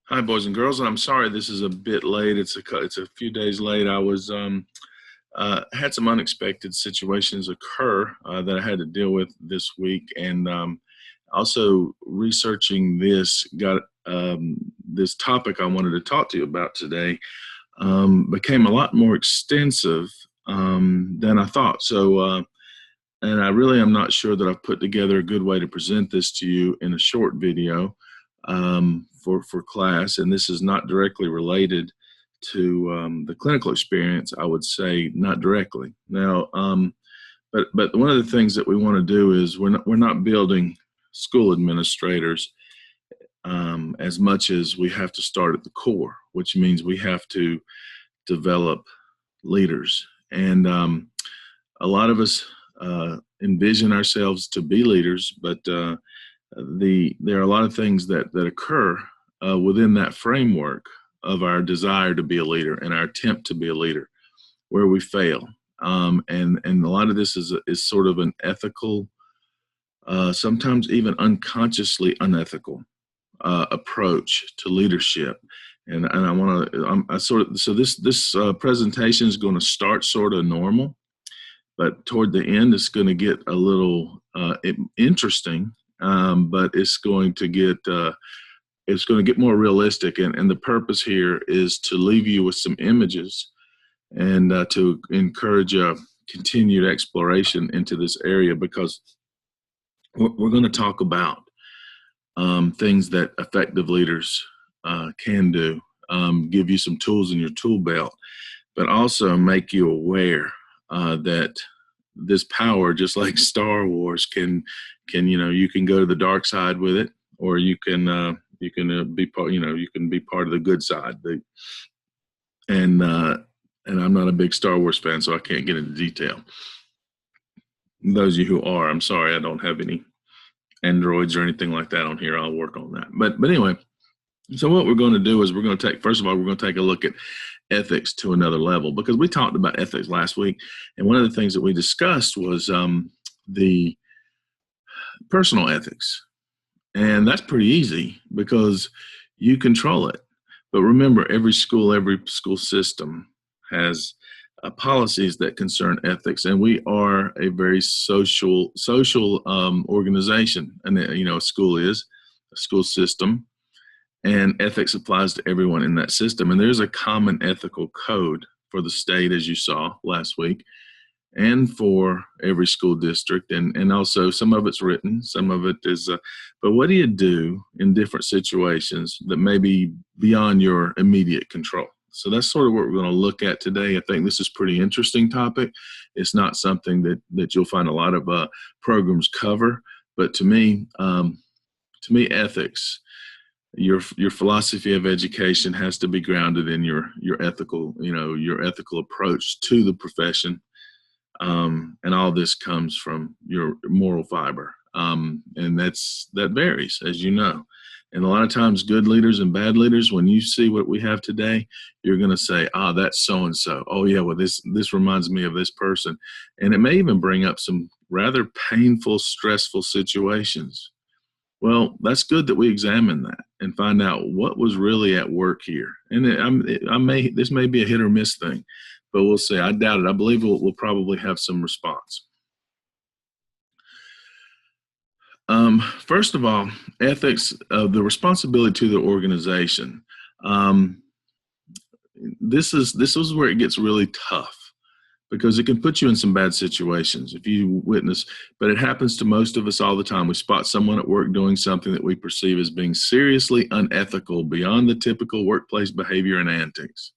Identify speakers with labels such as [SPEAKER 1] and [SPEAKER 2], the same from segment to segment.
[SPEAKER 1] Hi, boys and girls, and I'm sorry this is a bit late. It's a few days late. I was had some unexpected situations occur that I had to deal with this week, and also researching this topic I wanted to talk to you about today became a lot more extensive than I thought. And I really am not sure that I've put together a good way to present this to you in a short video for class. And this is not directly related to the clinical experience, I would say not directly. Now, but one of the things that we want to do is we're not building school administrators as much as we have to start at the core, which means we have to develop leaders. And a lot of us envision ourselves to be leaders, but there are a lot of things that occur within that framework of our desire to be a leader and our attempt to be a leader where we fail. And a lot of this is sort of an ethical, sometimes even unconsciously unethical approach to leadership. And I want to, so this presentation is going to start sort of normal, but toward the end, it's going to get a little interesting, but it's going to get more realistic. And the purpose here is to leave you with some images and to encourage a continued exploration into this area, because we're going to talk about things that effective leaders can do, give you some tools in your tool belt, but also make you aware that this power, just like Star Wars, can you can go to the dark side with it, or you can be part, you can be part of the good side. And I'm not a big Star Wars fan, so I can't get into detail. Those of you who are, I'm sorry, I don't have any androids or anything like that on here. I'll work on that. But anyway, so what we're going to do is we're going to take, first of all, we're going to take a look at ethics to another level, because we talked about ethics last week, and one of the things that we discussed was the personal ethics, and that's pretty easy because you control it. But remember, every school system has policies that concern ethics, and we are a very social organization, and a school system. And ethics applies to everyone in that system. And there's a common ethical code for the state, as you saw last week, and for every school district. And also some of it's written, some of it is, but what do you do in different situations that may be beyond your immediate control? So that's sort of what we're going to look at today. I think this is a pretty interesting topic. It's not something that you'll find a lot of programs cover, but to me, ethics, your philosophy of education has to be grounded in your ethical, your ethical approach to the profession. And all this comes from your moral fiber. And that varies, as you know. And a lot of times good leaders and bad leaders, when you see what we have today, you're going to say, that's so-and-so. Oh yeah, well, this reminds me of this person. And it may even bring up some rather painful, stressful situations. Well, that's good that we examine that and find out what was really at work here. And this may be a hit or miss thing, but we'll see. I doubt it. I believe we'll probably have some response. First of all, ethics, the responsibility to the organization. This is where it gets really tough, because it can put you in some bad situations if you witness, but it happens to most of us all the time. We spot someone at work doing something that we perceive as being seriously unethical, beyond the typical workplace behavior and antics.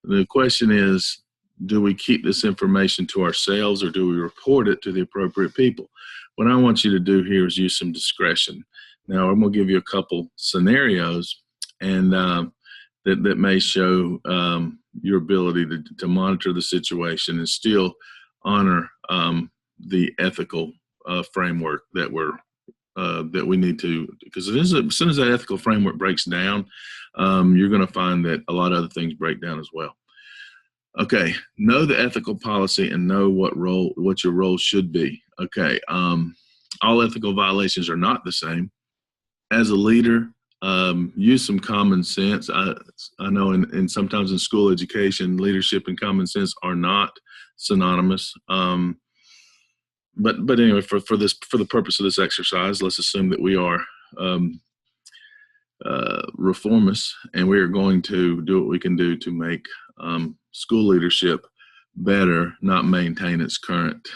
[SPEAKER 1] The question is, do we keep this information to ourselves, or do we report it to the appropriate people? What I want you to do here is use some discretion. Now, I'm going to give you a couple scenarios, and that may show your ability to monitor the situation and still honor the ethical framework that we need to, because as soon as that ethical framework breaks down, you're going to find that a lot of other things break down as well. Okay, know the ethical policy and know what your role should be. Okay, all ethical violations are not the same. As a leader, Use some common sense. I know sometimes in school education, leadership and common sense are not synonymous. But anyway, for the purpose of this exercise, let's assume that we are reformists, and we are going to do what we can do to make school leadership better, not maintain its current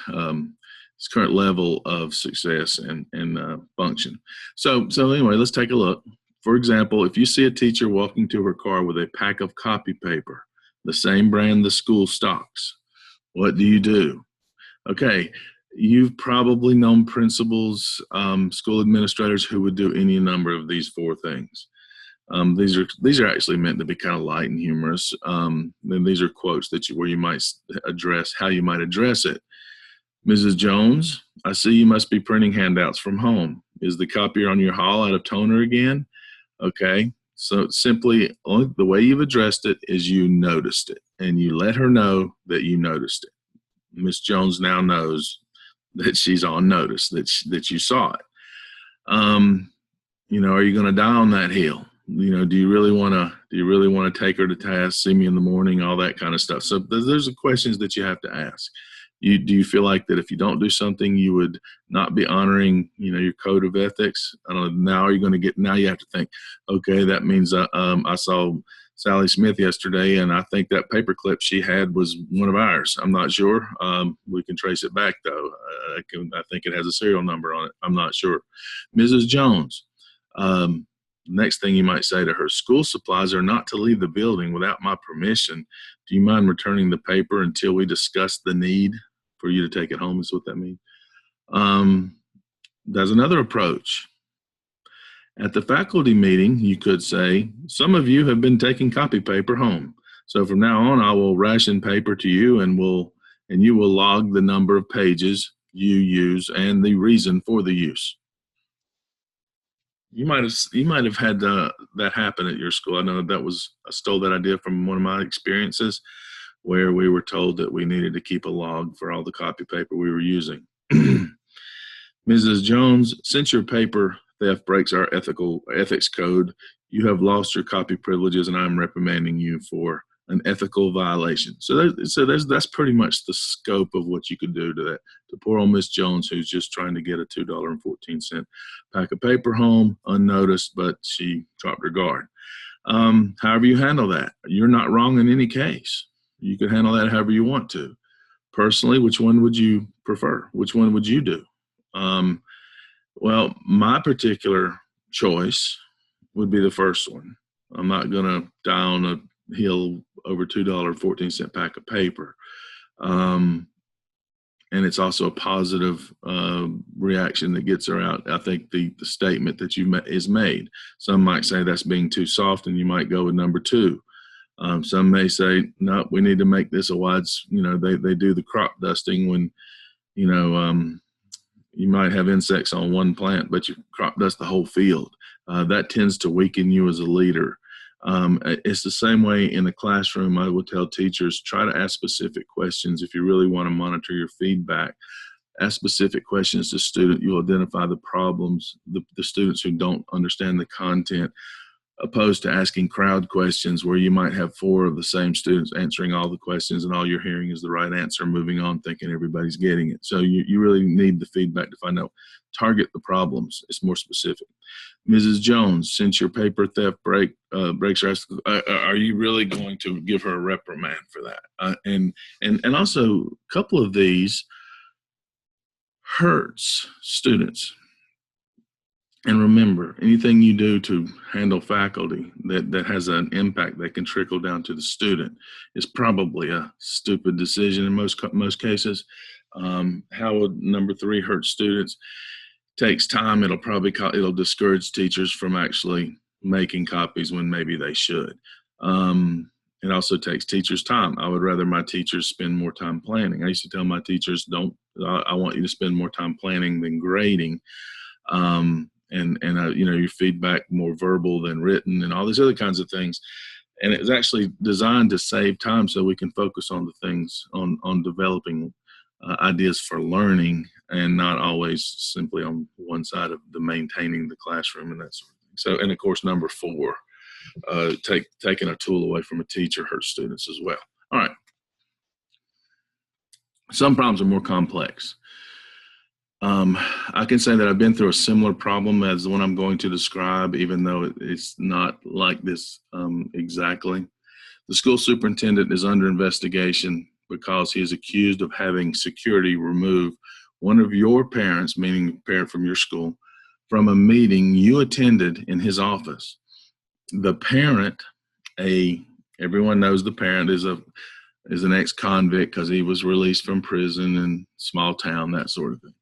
[SPEAKER 1] level of success and function. So anyway, let's take a look. For example, if you see a teacher walking to her car with a pack of copy paper, the same brand the school stocks, what do you do? Okay, you've probably known principals, school administrators who would do any number of these four things. These are actually meant to be kind of light and humorous. Then these are quotes where you might address how you might address it. Mrs. Jones, I see you must be printing handouts from home. Is the copier on your hall out of toner again? Okay, so simply the way you've addressed it is you noticed it, and you let her know that you noticed it. Miss Jones now knows that she's on notice, that you saw it. Are you going to die on that hill? Do you really want to take her to task, see me in the morning, all that kind of stuff? So those are questions that you have to ask. Do you feel like that if you don't do something, you would not be honoring, your code of ethics? I don't know. Now you have to think, okay, that means I saw Sally Smith yesterday, and I think that paperclip she had was one of ours. I'm not sure. We can trace it back, though. I think it has a serial number on it. I'm not sure. Mrs. Jones, next thing you might say to her, school supplies are not to leave the building without my permission. Do you mind returning the paper until we discuss the need for you to take it home, is what that means. There's another approach. At the faculty meeting, you could say, some of you have been taking copy paper home. So from now on, I will ration paper to you, and you will log the number of pages you use and the reason for the use. You might have had that happen at your school. I know I stole that idea from one of my experiences, where we were told that we needed to keep a log for all the copy paper we were using. Mrs. Jones, since your paper theft breaks our ethics code, you have lost your copy privileges, and I'm reprimanding you for an ethical violation. So that's pretty much the scope of what you could do to poor old Miss Jones, who's just trying to get a $2.14 pack of paper home unnoticed, but she dropped her guard. However you handle that, you're not wrong in any case. You can handle that however you want to. Personally, which one would you prefer? Which one would you do? Well, my particular choice would be the first one. I'm not going to die on a hill over $2.14 pack of paper. And it's also a positive reaction that gets her out. I think the statement that is made. Some might say that's being too soft, and you might go with number two. Some may say, no, we need to make this a wide, they do the crop dusting when, you might have insects on one plant, but you crop dust the whole field. That tends to weaken you as a leader. It's the same way in the classroom. I would tell teachers, try to ask specific questions. If you really want to monitor your feedback, ask specific questions to students. You'll identify the problems, the students who don't understand the content, opposed to asking crowd questions where you might have four of the same students answering all the questions, and all you're hearing is the right answer, moving on thinking everybody's getting it. So you really need the feedback to find out. Target the problems. It's more specific. Mrs. Jones, since your paper theft breaks our, are you really going to give her a reprimand for that? And also, a couple of these hurts students. And remember, anything you do to handle faculty that has an impact that can trickle down to the student is probably a stupid decision in most cases. How would number three hurt students? Takes time. It'll discourage teachers from actually making copies when maybe they should. It also takes teachers time. I would rather my teachers spend more time planning. I used to tell my teachers, I want you to spend more time planning than grading. Your feedback more verbal than written, and all these other kinds of things. And it was actually designed to save time so we can focus on the things, on developing ideas for learning, and not always simply on one side of the maintaining the classroom and that sort of thing. So, and of course, number 4, taking a tool away from a teacher hurts students as well. All right. Some problems are more complex. I can say that I've been through a similar problem as the one I'm going to describe, even though it's not like this exactly. The school superintendent is under investigation because he is accused of having security remove one of your parents, meaning a parent from your school, from a meeting you attended in his office. The parent, everyone knows the parent is an ex-convict because he was released from prison in small town, that sort of thing,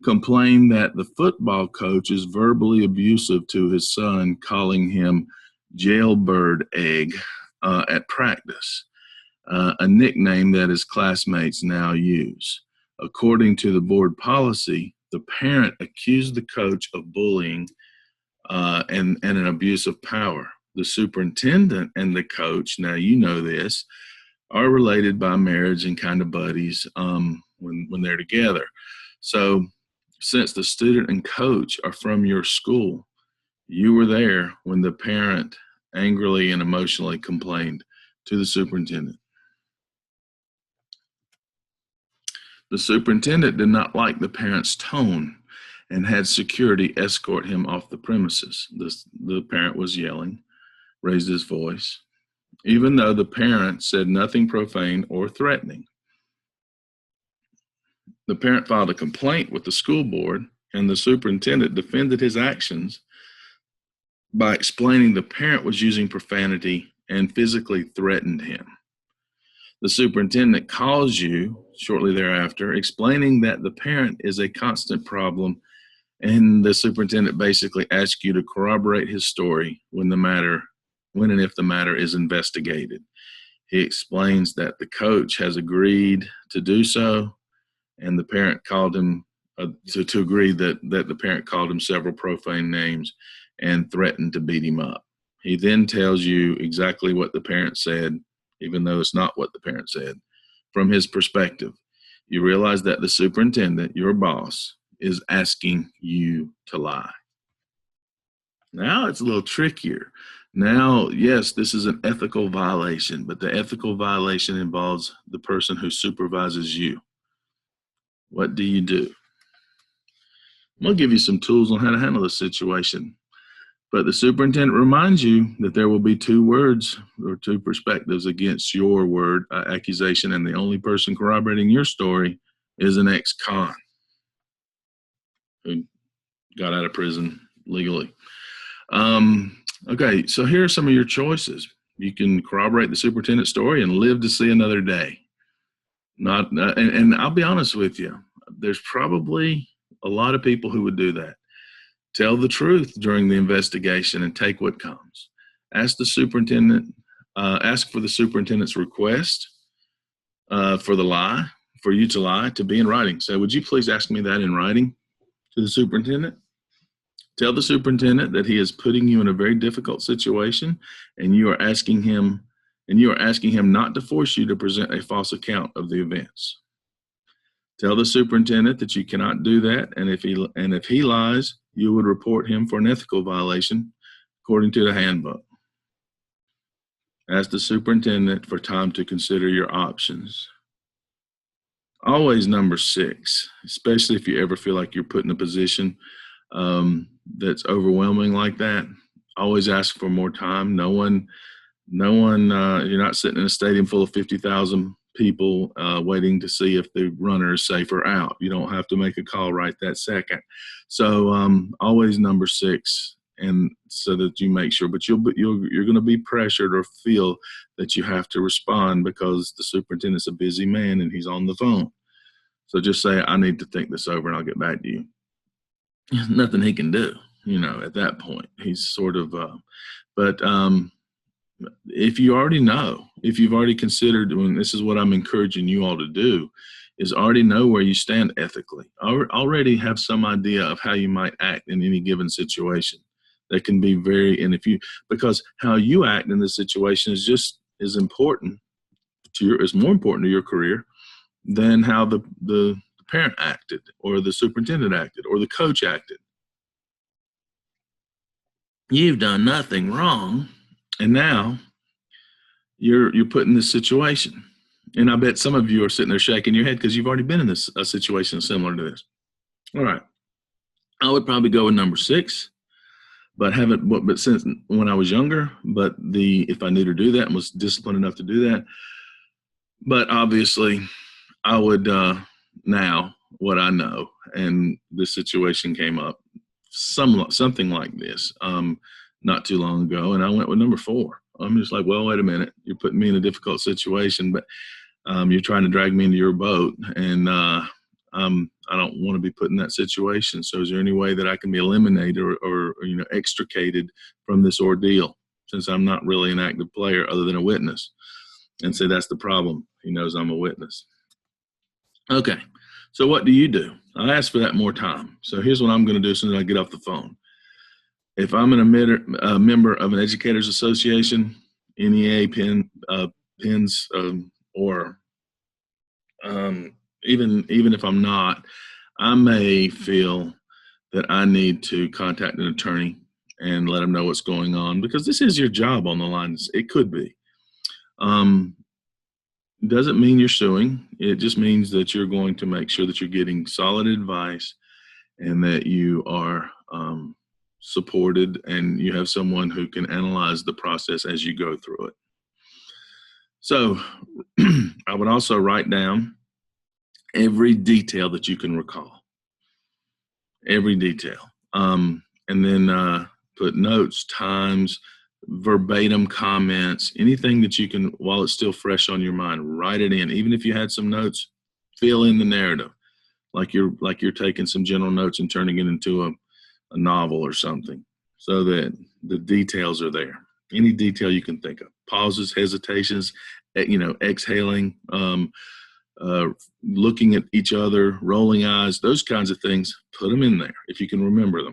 [SPEAKER 1] complained that the football coach is verbally abusive to his son, calling him jailbird egg at practice, a nickname that his classmates now use. According to the board policy, the parent accused the coach of bullying and an abuse of power. The superintendent and the coach, now you know this, are related by marriage and kind of buddies when they're together. So since the student and coach are from your school, you were there when the parent angrily and emotionally complained to the superintendent. The superintendent did not like the parent's tone and had security escort him off the premises. The parent was yelling, raised his voice, even though the parent said nothing profane or threatening. The parent filed a complaint with the school board, and the superintendent defended his actions by explaining the parent was using profanity and physically threatened him. The superintendent calls you shortly thereafter, explaining that the parent is a constant problem, and the superintendent basically asks you to corroborate his story when and if the matter is investigated. He explains that the coach has agreed to do so, and the parent called him to agree that the parent called him several profane names and threatened to beat him up. He then tells you exactly what the parent said, even though it's not what the parent said. From his perspective, you realize that the superintendent, your boss, is asking you to lie. Now it's a little trickier. Now, yes, this is an ethical violation, but the ethical violation involves the person who supervises you. What do you do? I'm going to give you some tools on how to handle this situation. But the superintendent reminds you that there will be 2 words or 2 perspectives against your word accusation, and the only person corroborating your story is an ex-con who got out of prison legally. Okay, so here are some of your choices. You can corroborate the superintendent's story and live to see another day. And I'll be honest with you, there's probably a lot of people who would do that. Tell the truth during the investigation and take what comes. Ask the superintendent. Ask for the superintendent's request for you to lie, to be in writing. So, would you please ask me that in writing to the superintendent? Tell the superintendent that he is putting you in a very difficult situation, and you are asking him not to force you to present a false account of the events. Tell the superintendent that you cannot do that, and if he lies, you would report him for an ethical violation according to the handbook. Ask the superintendent for time to consider your options. Always number 6, especially if you ever feel like you're put in a position that's overwhelming like that. Always ask for more time. No one. You're not sitting in a stadium full of 50,000 people waiting to see if the runner is safe or out. You don't have to make a call right that second. So always number 6, and so that you make sure. But you're going to be pressured or feel that you have to respond because the superintendent's a busy man and he's on the phone. So just say, I need to think this over and I'll get back to you. There's nothing he can do, at that point. He's sort of, if you already know, if you've already considered, and this is what I'm encouraging you all to do, is already know where you stand ethically. Already have some idea of how you might act in any given situation. That can be because how you act in this situation is just as important is more important to your career than how the parent acted, or the superintendent acted, or the coach acted. You've done nothing wrong, and now you're put in this situation. And I bet some of you are sitting there shaking your head because you've already been in this a situation similar to this. All right, I would probably go with number 6, but haven't. But since when I was younger, but if I knew to do that and was disciplined enough to do that, but obviously I would now what I know, and this situation came up something like this not too long ago, and I went with number 4. I'm just like, well, wait a minute, you're putting me in a difficult situation, but you're trying to drag me into your boat, and I don't want to be put in that situation. So is there any way that I can be eliminated or extricated from this ordeal, since I'm not really an active player other than a witness? And say that's the problem. He knows I'm a witness. Okay, so what do you do? I asked for that more time. So here's what I'm going to do as soon as I get off the phone. If I'm a member of an educators association, NEA, PINS, or even if I'm not, I may feel that I need to contact an attorney and let them know what's going on, because this is your job on the line. It could be. Doesn't mean you're suing. It just means that you're going to make sure that you're getting solid advice and that you are supported and you have someone who can analyze the process as you go through it. So I would also write down every detail that you can recall, every detail, and then put notes, times, verbatim comments, anything that you can, while it's still fresh on your mind, write it in. Even if you had some notes, fill in the narrative, like you're taking some general notes and turning it into a novel or something, so that the details are there. Any detail you can think of, pauses, hesitations, exhaling, looking at each other, rolling eyes, those kinds of things, put them in there if you can remember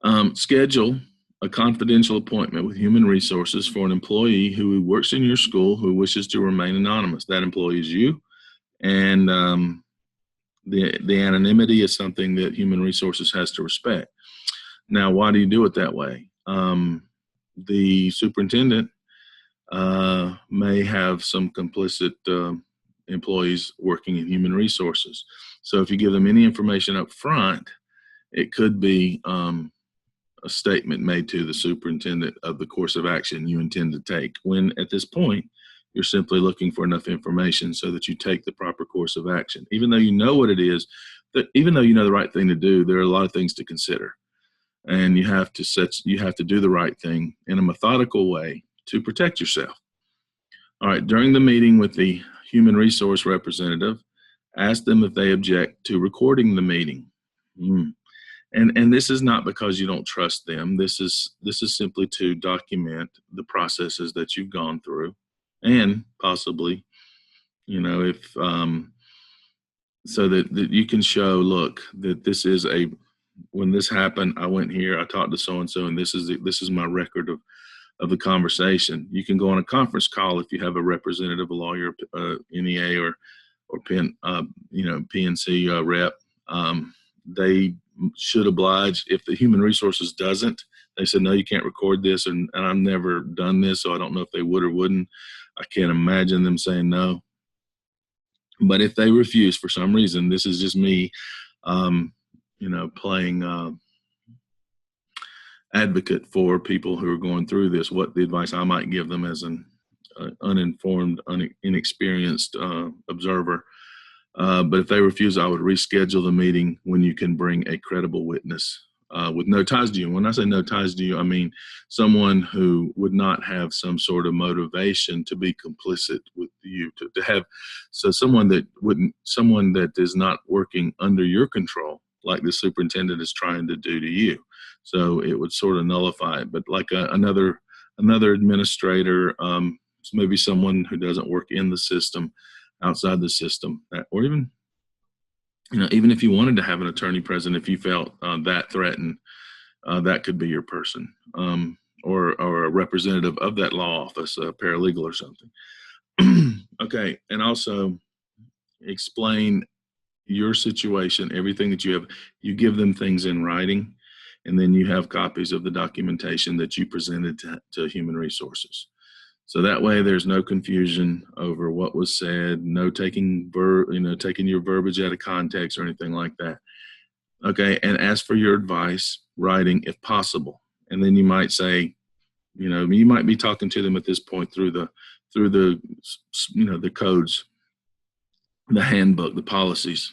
[SPEAKER 1] them. Schedule a confidential appointment with human resources for an employee who works in your school who wishes to remain anonymous. That employee is you, and the anonymity is something that human resources has to respect. Now, why do you do it that way? The superintendent may have some complicit employees working in human resources. So if you give them any information up front, it could be a statement made to the superintendent of the course of action you intend to take, when at this point you're simply looking for enough information so that you take the proper course of action. Even though you know what it is, even though you know the right thing to do, there are a lot of things to consider, and you have to do the right thing in a methodical way to protect yourself. All right, during the meeting with the human resource representative, ask them if they object to recording the meeting. And this is not because you don't trust them. This is simply to document the processes that you've gone through, and possibly, if so that you can show, look, that this is when this happened, I went here, I talked to so and so, and this is my record of the conversation. You can go on a conference call if you have a representative, a lawyer, NEA or PNC rep. They should oblige. If the human resources doesn't, they said, no, you can't record this, and I've never done this, so I don't know if they would or wouldn't. I can't imagine them saying no. But if they refuse for some reason, this is just me, playing advocate for people who are going through this, what the advice I might give them as an uninformed, inexperienced observer. But if they refuse, I would reschedule the meeting when you can bring a credible witness with no ties to you. When I say no ties to you, I mean someone who would not have some sort of motivation to be complicit with you, to have, so someone that is not working under your control, like the superintendent is trying to do to you. So it would sort of nullify it. But like another administrator, maybe someone who doesn't work in the system, outside the system, or even if you wanted to have an attorney present, if you felt that threatened, that could be your person, or a representative of that law office, a paralegal or something. Okay, and also explain your situation, everything that you have. You give them things in writing, and then you have copies of the documentation that you presented to human resources. So that way there's no confusion over what was said, no taking taking your verbiage out of context or anything like that. Okay, and ask for your advice, writing if possible. And then you might say, you might be talking to them at this point through the the codes, the handbook, the policies.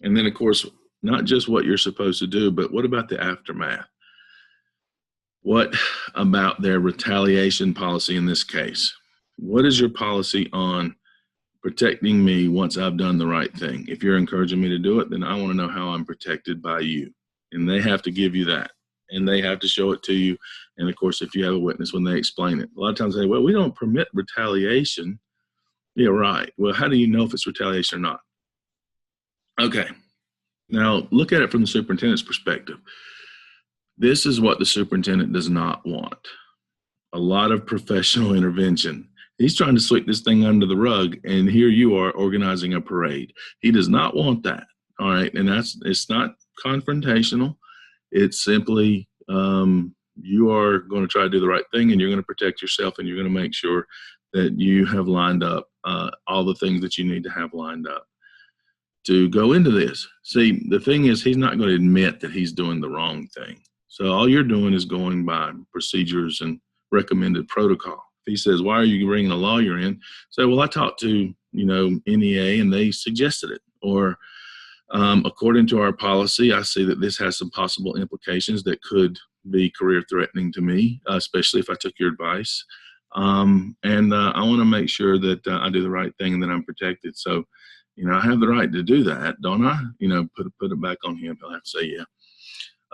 [SPEAKER 1] And then of course, not just what you're supposed to do, but what about the aftermath? What about their retaliation policy in this case? What is your policy on protecting me once I've done the right thing? If you're encouraging me to do it, then I want to know how I'm protected by you. And they have to give you that. And they have to show it to you. And of course, if you have a witness, when they explain it, a lot of times they say, well, we don't permit retaliation. Yeah, right. Well, how do you know if it's retaliation or not? Okay. Now look at it from the superintendent's perspective. This is what the superintendent does not want. A lot of professional intervention. He's trying to sweep this thing under the rug, and here you are organizing a parade. He does not want that. All right. And it's not confrontational. It's simply you are going to try to do the right thing, and you're going to protect yourself, and you're going to make sure that you have lined up all the things that you need to have lined up to go into this. See, the thing is, he's not going to admit that he's doing the wrong thing. So all you're doing is going by procedures and recommended protocol. If he says, why are you bringing a lawyer in? Say, well, I talked to, NEA and they suggested it. Or according to our policy, I see that this has some possible implications that could be career threatening to me, especially if I took your advice. And I want to make sure that I do the right thing and that I'm protected. So, I have the right to do that, don't I? Put it back on him. He'll have to say, yeah.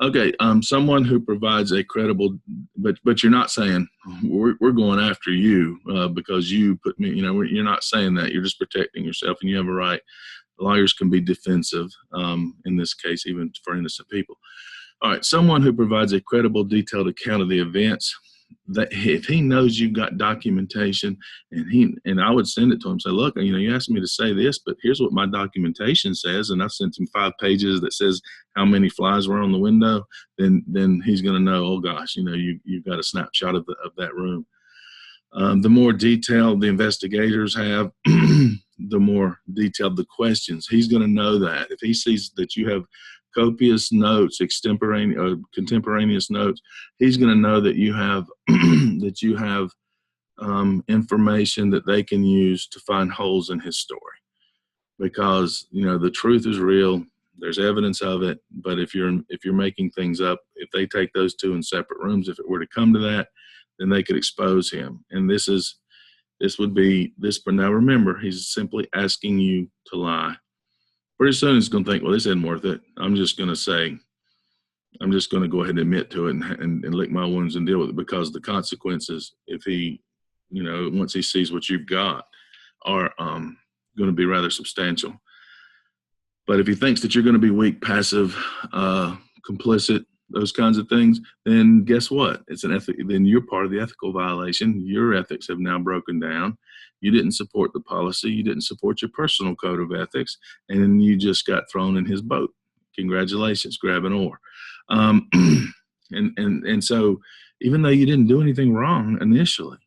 [SPEAKER 1] Okay, someone who provides a credible, but you're not saying we're going after you because you put me, you're not saying that. You're just protecting yourself, and you have a right. Lawyers can be defensive in this case, even for innocent people. All right, someone who provides a credible, detailed account of the events. That if he knows you've got documentation, and I would send it to him, say, look, you asked me to say this, but here's what my documentation says, and I sent him 5 pages that says how many flies were on the window. Then he's going to know, oh gosh, you've got a snapshot of that room. The more detailed the investigators have, the more detailed the questions. He's going to know that if he sees that you have copious notes, contemporaneous notes, he's going to know that you have information that they can use to find holes in his story. Because the truth is real. There's evidence of it. But if you're making things up, if they take those 2 in separate rooms, if it were to come to that, then they could expose him. And this would be this. But now remember, he's simply asking you to lie. Pretty soon he's going to think, well, this isn't worth it. I'm just going to go ahead and admit to it and lick my wounds and deal with it, because the consequences, if he, once he sees what you've got, are going to be rather substantial. But if he thinks that you're going to be weak, passive, complicit, those kinds of things, then guess what? Then you're part of the ethical violation. Your ethics have now broken down. You didn't support the policy. You didn't support your personal code of ethics, and you just got thrown in his boat. Congratulations, grab an oar. And so even though you didn't do anything wrong initially,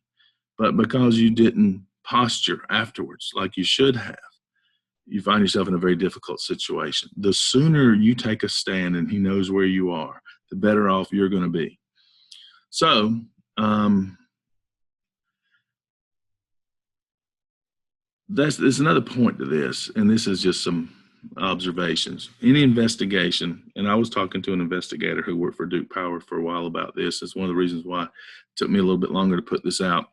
[SPEAKER 1] but because you didn't posture afterwards like you should have, you find yourself in a very difficult situation. The sooner you take a stand and he knows where you are, the better off you're going to be. So, there's another point to this, and this is just some observations. Any investigation, and I was talking to an investigator who worked for Duke Power for a while about this. It's one of the reasons why it took me a little bit longer to put this out.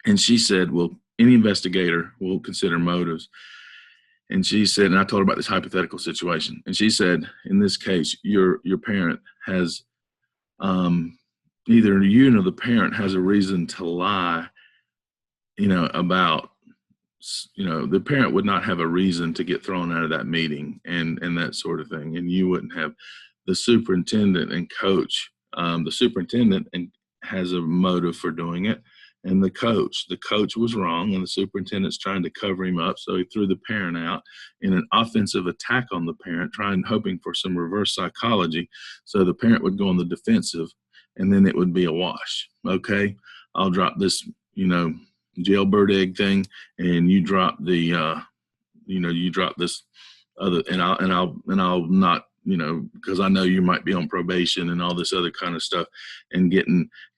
[SPEAKER 1] And she said, well, any investigator will consider motives. And she said, and I told her about this hypothetical situation. And she said, in this case, your parent has, either you or the parent has a reason to lie, about, the parent would not have a reason to get thrown out of that meeting and that sort of thing. And you wouldn't have. The superintendent and coach, the superintendent has a motive for doing it. and the coach. The coach was wrong, and the superintendent's trying to cover him up, so he threw the parent out in an offensive attack on the parent, hoping for some reverse psychology, so the parent would go on the defensive, and then it would be a wash. Okay, I'll drop this, jailbird egg thing, and you drop the, you drop this other, and I'll not, because I know you might be on probation and all this other kind of stuff, and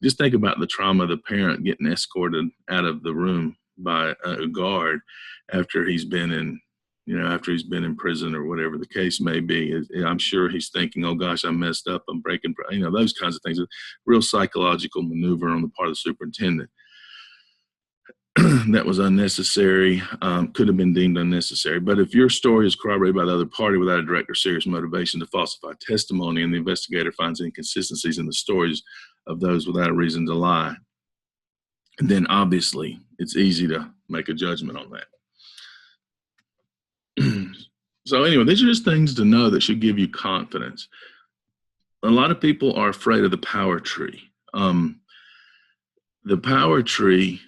[SPEAKER 1] just think about the trauma of the parent getting escorted out of the room by a guard after he's been in prison or whatever the case may be. I'm sure he's thinking, oh gosh, I messed up, I'm breaking, those kinds of things. A real psychological maneuver on the part of the superintendent that was unnecessary, could have been deemed unnecessary. But if your story is corroborated by the other party without a direct or serious motivation to falsify testimony, and the investigator finds inconsistencies in the stories of those without a reason to lie, then obviously it's easy to make a judgment on that. So anyway, these are just things to know that should give you confidence. A lot of people are afraid of the power tree. The power tree,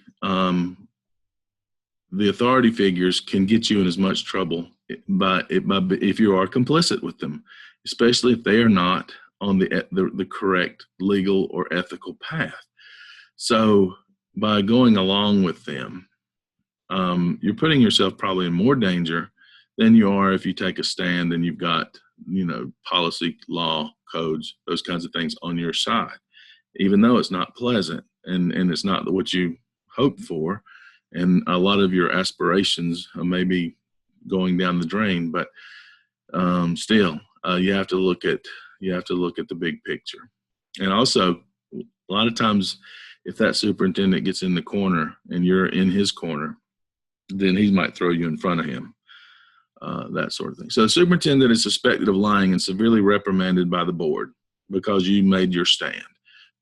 [SPEAKER 1] the authority figures can get you in as much trouble if you are complicit with them, especially if they are not on the correct legal or ethical path. So by going along with them, you're putting yourself probably in more danger than you are if you take a stand and you've got, policy, law, codes, those kinds of things on your side, even though it's not pleasant and it's not what you hoped for. And a lot of your aspirations may be going down the drain, but still, you have to look at the big picture. And also, a lot of times, if that superintendent gets in the corner and you're in his corner, then he might throw you in front of him, that sort of thing. So the superintendent is suspected of lying and severely reprimanded by the board because you made your stand.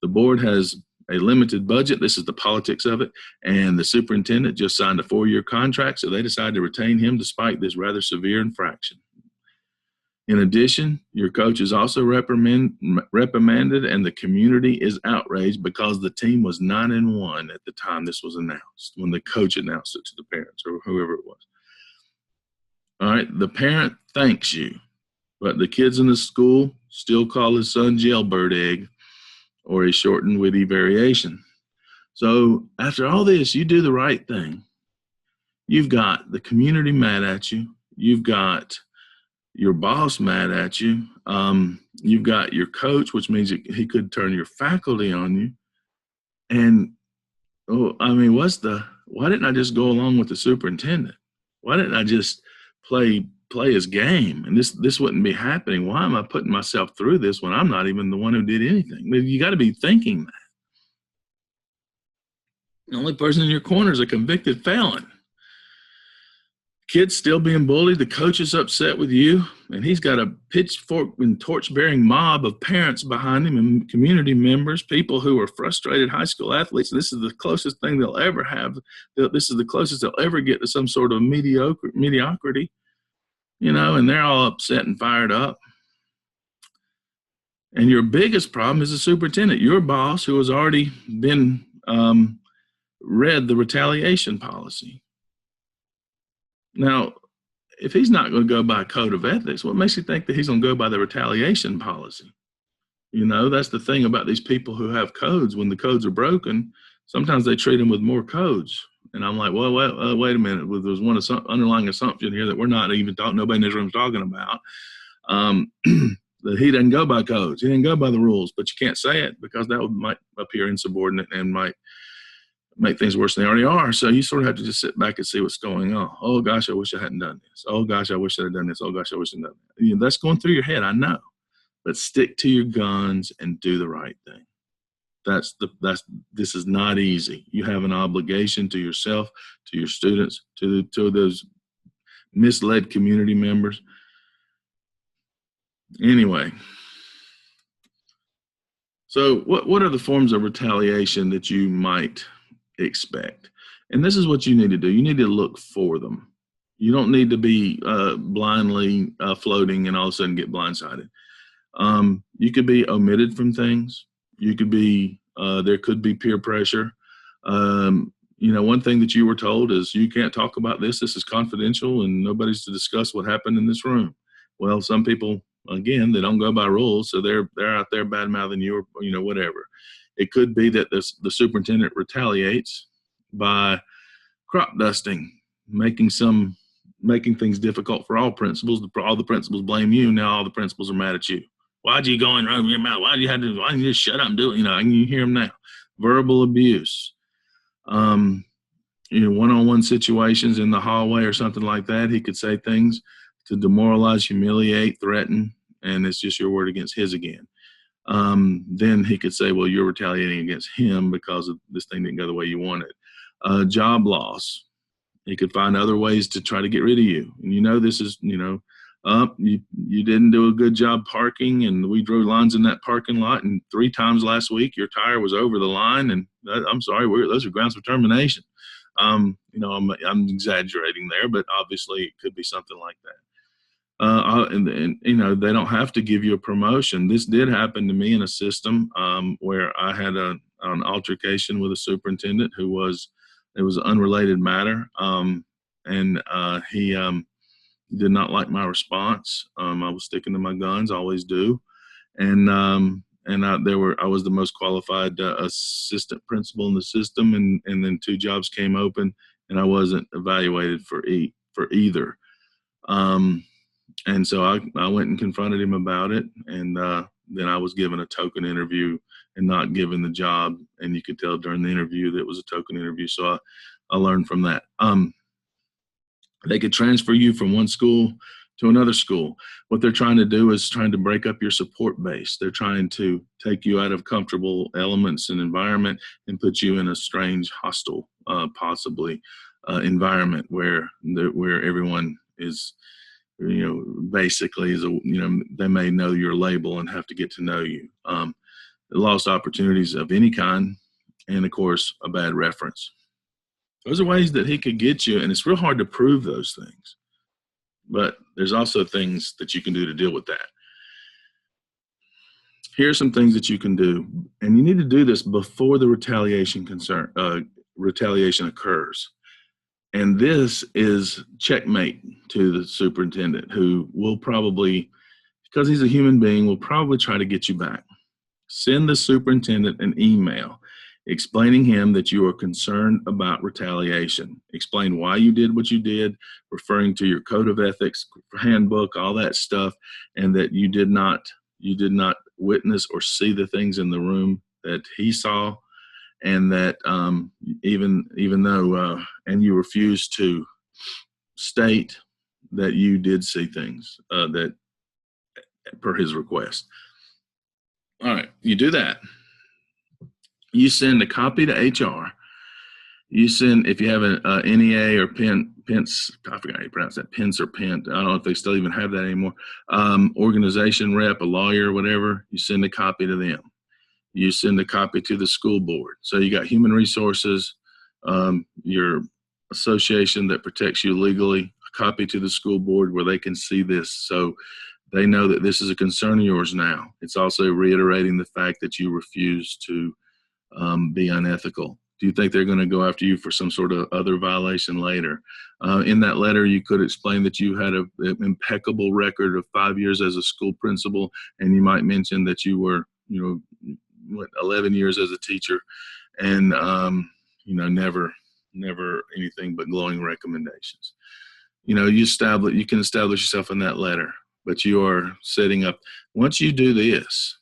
[SPEAKER 1] The board has a limited budget. This is the politics of it. And the superintendent just signed a 4-year contract, so they decided to retain him despite this rather severe infraction. In addition, your coach is also reprimanded, and the community is outraged because the team was 9-1 at the time this was announced, when the coach announced it to the parents or whoever it was. All right, the parent thanks you, but the kids in the school still call his son Jailbird Egg, or a shortened witty variation. So after all this, you do the right thing. You've got the community mad at you. You've got your boss mad at you. You've got your coach, which means he could turn your faculty on you. And, why didn't I just go along with the superintendent? Why didn't I just play his game, and this wouldn't be happening? Why am I putting myself through this when I'm not even the one who did anything? You got to be thinking that. The only person in your corner is a convicted felon. Kid's still being bullied. The coach is upset with you, and he's got a pitchfork and torch-bearing mob of parents behind him and community members, people who are frustrated high school athletes. This is the closest thing they'll ever have. This is the closest they'll ever get to some sort of mediocrity. And they're all upset and fired up. And your biggest problem is the superintendent, your boss, who has already been read the retaliation policy. Now, if he's not going to go by a code of ethics, what makes you think that he's going to go by the retaliation policy? That's the thing about these people who have codes. When the codes are broken, sometimes they treat them with more codes. And I'm like, well, wait a minute. Well, there's one underlying assumption here that we're not even talking, nobody in this room is talking about. That he doesn't go by codes. He didn't go by the rules, but you can't say it because that might appear insubordinate and might make things worse than they already are. So you sort of have to just sit back and see what's going on. Oh gosh, I wish I hadn't done this. Oh gosh, I wish I had done this. Oh gosh, I wish I hadn't done that. That's going through your head, I know. But stick to your guns and do the right thing. This is not easy. You have an obligation to yourself, to your students, to those misled community members. Anyway, so what are the forms of retaliation that you might expect? And this is what you need to do. You need to look for them. You don't need to be blindly floating and all of a sudden get blindsided. You could be omitted from things. You could be, there could be peer pressure. You know, one thing that you were told is you can't talk about this. This is confidential and nobody's to discuss what happened in this room. Well, some people, again, they don't go by rules. So they're out there bad mouthing you or, you know, whatever. It could be that the superintendent retaliates by crop dusting, making things difficult for all principals. All the principals blame you. Now all the principals are mad at you. Why'd you go and run your mouth? Why didn't you just shut up and do it? You know, and you hear them now. Verbal abuse. You know, one-on-one situations in the hallway or something like that. He could say things to demoralize, humiliate, threaten, and it's just your word against his again. Then he could say, well, you're retaliating against him because of this thing didn't go the way you wanted. Job loss. He could find other ways to try to get rid of you. And you know, this is, you know, you didn't do a good job parking, and we drew lines in that parking lot, and 3 times last week your tire was over the line, and I'm sorry, those are grounds for termination. You know, I'm exaggerating there, but obviously it could be something like that. And you know, they don't have to give you a promotion. This did happen to me in a system where I had an altercation with a superintendent it was an unrelated matter, and he did not like my response. I was sticking to my guns, always do, and I was the most qualified assistant principal in the system, and then 2 jobs came open, and I wasn't evaluated for either. And so I went and confronted him about it, and then I was given a token interview and not given the job, and you could tell during the interview that it was a token interview. So I learned from that. They could transfer you from one school to another school. What they're trying to do is trying to break up your support base. They're trying to take you out of comfortable elements and environment and put you in a strange, hostile, possibly environment where everyone is, you know, basically is they may know your label and have to get to know you. Lost opportunities of any kind, and of course, a bad reference. Those are ways that he could get you, and it's real hard to prove those things. But there's also things that you can do to deal with that. Here are some things that you can do, and you need to do this before the retaliation occurs. And this is checkmate to the superintendent, who will probably, because he's a human being, will probably try to get you back. Send the superintendent an email explaining him that you are concerned about retaliation. Explain why you did what you did, referring to your code of ethics, handbook, all that stuff, and that you did not witness or see the things in the room that he saw, and that even though and you refuse to state that you did see things that per his request. All right, you do that. You send a copy to HR. You send, if you have an NEA or Pence, I forgot how you pronounce that, Pence or Pent. I don't know if they still even have that anymore. Organization rep, a lawyer, whatever. You send a copy to them. You send a copy to the school board. So you got human resources, your association that protects you legally, a copy to the school board where they can see this. So they know that this is a concern of yours now. It's also reiterating the fact that you refuse to be unethical. Do you think they're going to go after you for some sort of other violation later? In that letter, you could explain that you had an impeccable record of 5 years as a school principal, and you might mention that you were, 11 years as a teacher, and never anything but glowing recommendations. You can establish yourself in that letter, but you are setting up. Once you do this,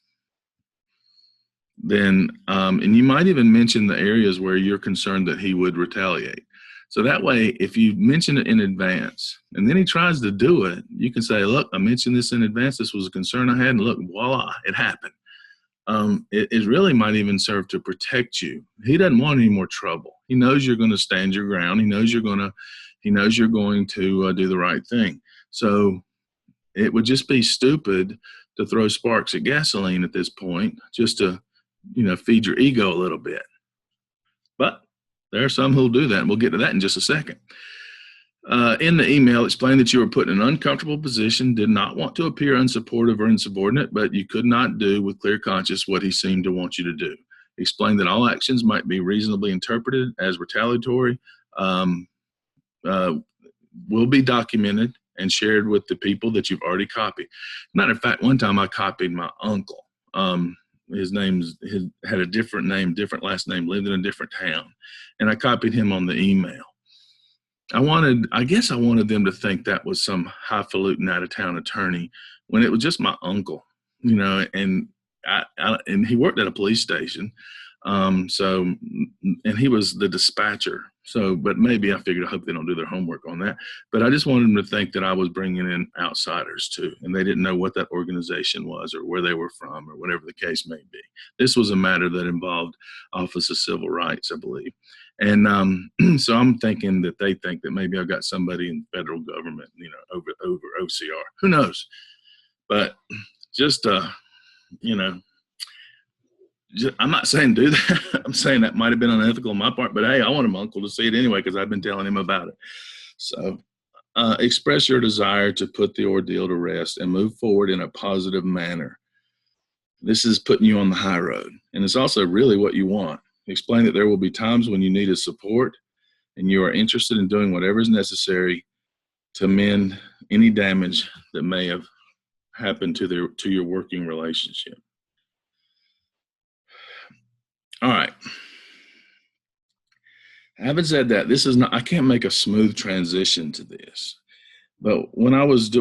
[SPEAKER 1] then and you might even mention the areas where you're concerned that he would retaliate. So that way, if you mention it in advance and then he tries to do it, you can say, look, I mentioned this in advance. This was a concern I had, and look, voila, it happened. It really might even serve to protect you. He doesn't want any more trouble. He knows you're going to stand your ground. He knows you're going to do the right thing. So it would just be stupid to throw sparks at gasoline at this point, just to feed your ego a little bit. But there are some who'll do that, and we'll get to that in just a second. In the email, explain that you were put in an uncomfortable position, did not want to appear unsupportive or insubordinate, but you could not do with clear conscience what he seemed to want you to do. explain that all actions might be reasonably interpreted as retaliatory, um, uh, will be documented and shared with the people that you've already copied. Matter of fact, one time I copied my uncle. His had a different name, different last name, lived in a different town, and I copied him on the email. I guess I wanted them to think that was some highfalutin out of town attorney when it was just my uncle, and and he worked at a police station. And he was the dispatcher. So, but maybe I figured, I hope they don't do their homework on that. But I just wanted them to think that I was bringing in outsiders too, and they didn't know what that organization was or where they were from or whatever the case may be. This was a matter that involved Office of Civil Rights, I believe. And so I'm thinking that they think that maybe I've got somebody in the federal government, over OCR. Who knows? But just, I'm not saying do that. I'm saying that might have been unethical on my part, but hey, I want my uncle to see it anyway because I've been telling him about it. So express your desire to put the ordeal to rest and move forward in a positive manner. This is putting you on the high road, and it's also really what you want. Explain that there will be times when you need his support and you are interested in doing whatever is necessary to mend any damage that may have happened to your working relationship. All right. Having said that, I can't make a smooth transition to this. But when I was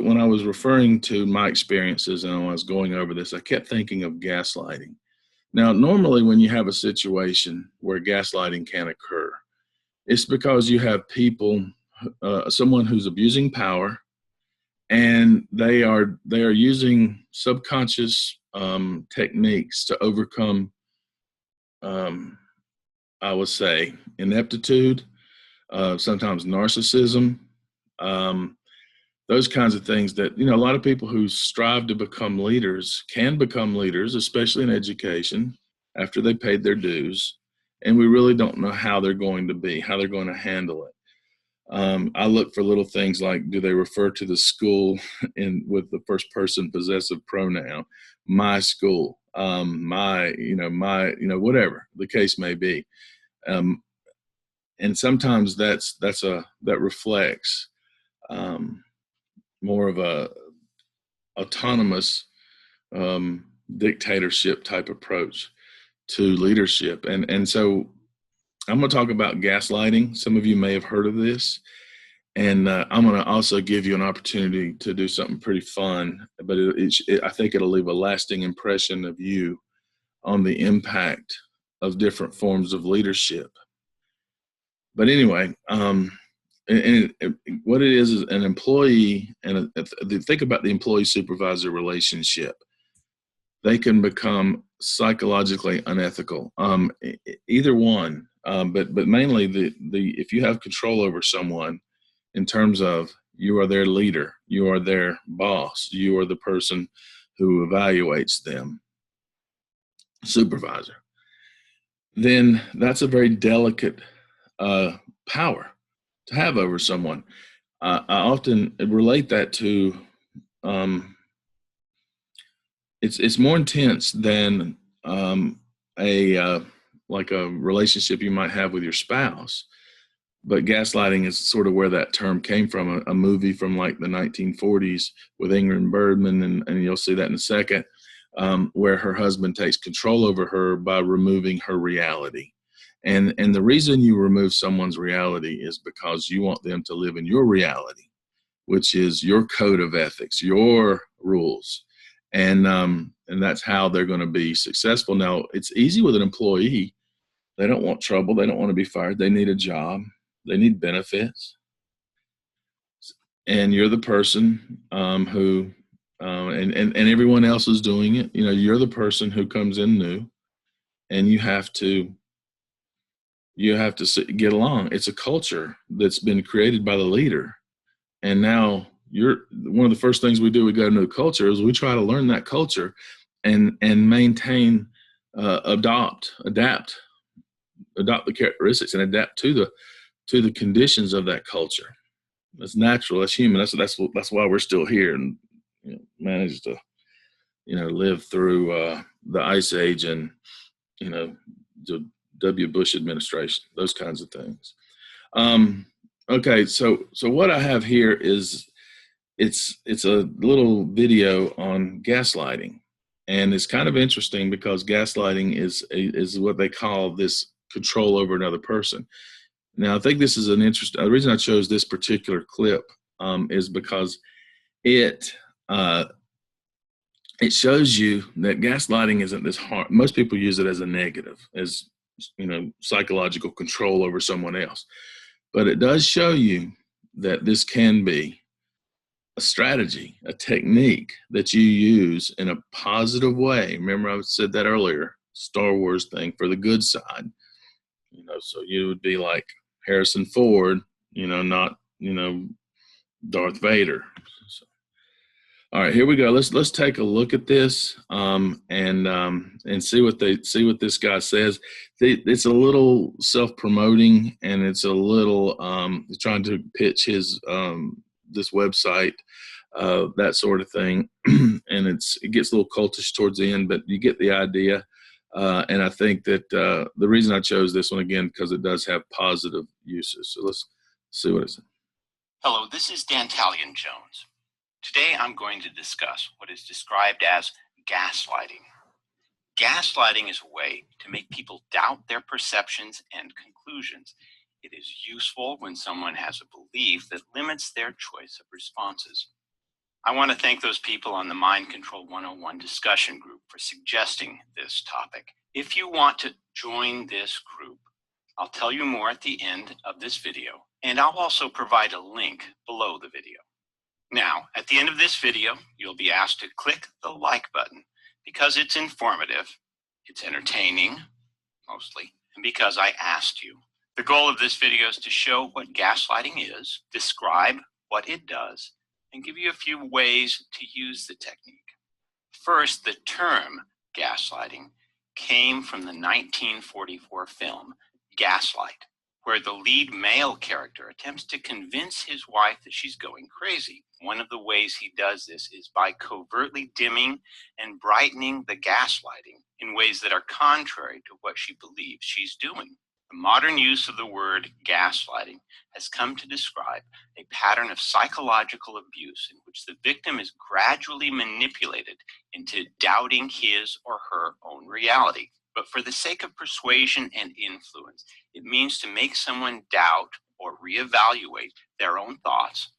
[SPEAKER 1] referring to my experiences and I was going over this, I kept thinking of gaslighting. Now, normally when you have a situation where gaslighting can occur, it's because you have people, someone who's abusing power, and they are using subconscious techniques to overcome, I would say, ineptitude, sometimes narcissism, those kinds of things that, a lot of people who strive to become leaders can become leaders, especially in education, after they paid their dues. And we really don't know how they're going to handle it. I look for little things like, do they refer to the school with the first person possessive pronoun, my school, my, whatever the case may be. And sometimes that reflects more of a autonomous dictatorship type approach to leadership. And so I'm going to talk about gaslighting. Some of you may have heard of this. And I'm going to also give you an opportunity to do something pretty fun, but I think it'll leave a lasting impression of you on the impact of different forms of leadership. But anyway, what it is an employee, and think about the employee-supervisor relationship. They can become psychologically unethical, either one. But mainly if you have control over someone in terms of you are their leader, you are their boss, you are the person who evaluates them, supervisor, then that's a very delicate power to have over someone. I often relate that to it's more intense than a relationship you might have with your spouse. But gaslighting is sort of where that term came from, a movie from like the 1940s with Ingrid Bergman, and you'll see that in a second, where her husband takes control over her by removing her reality. And the reason you remove someone's reality is because you want them to live in your reality, which is your code of ethics, your rules. And that's how they're going to be successful. Now, it's easy with an employee. They don't want trouble. They don't want to be fired. They need a job. They need benefits. And you're the person who, and everyone else is doing it. You're the person who comes in new, and you have to get along. It's a culture that's been created by the leader. And now one of the first things we do, we go to a new culture, is we try to learn that culture and maintain, adapt the characteristics and adapt to the conditions of that culture. That's natural. That's human. That's why we're still here and managed to live through the Ice Age and the W. Bush administration, those kinds of things. Okay, so what I have here is it's a little video on gaslighting, and it's kind of interesting because gaslighting is what they call this control over another person. Now, I think this is an interesting. The reason I chose this particular clip is because it shows you that gaslighting isn't this hard. Most people use it as a negative, as psychological control over someone else. But it does show you that this can be a strategy, a technique that you use in a positive way. Remember, I said that earlier, Star Wars thing, for the good side. So you would be like Harrison Ford, not, Darth Vader. So, all right, here we go. Let's take a look at this and see what this guy says. It's a little self-promoting, and it's a little trying to pitch his this website, that sort of thing, and it gets a little cultish towards the end, but you get the idea. And I think that the reason I chose this one again because it does have positive uses. So let's see what it says.
[SPEAKER 2] Hello, this is Dantalian Jones. Today I'm going to discuss what is described as gaslighting. Gaslighting is a way to make people doubt their perceptions and conclusions. It is useful when someone has a belief that limits their choice of responses. I want to thank those people on the Mind Control 101 discussion group for suggesting this topic. If you want to join this group, I'll tell you more at the end of this video, and I'll also provide a link below the video. Now, at the end of this video, you'll be asked to click the like button because it's informative, it's entertaining, mostly, and because I asked you. The goal of this video is to show what gaslighting is, describe what it does, and give you a few ways to use the technique. First, the term gaslighting came from the 1944 film Gaslight, where the lead male character attempts to convince his wife that she's going crazy. One of the ways he does this is by covertly dimming and brightening the gaslighting in ways that are contrary to what she believes she's doing. The modern use of the word gaslighting has come to describe a pattern of psychological abuse in which the victim is gradually manipulated into doubting his or her own reality. But for the sake of persuasion and influence, it means to make someone doubt or reevaluate their own thoughts,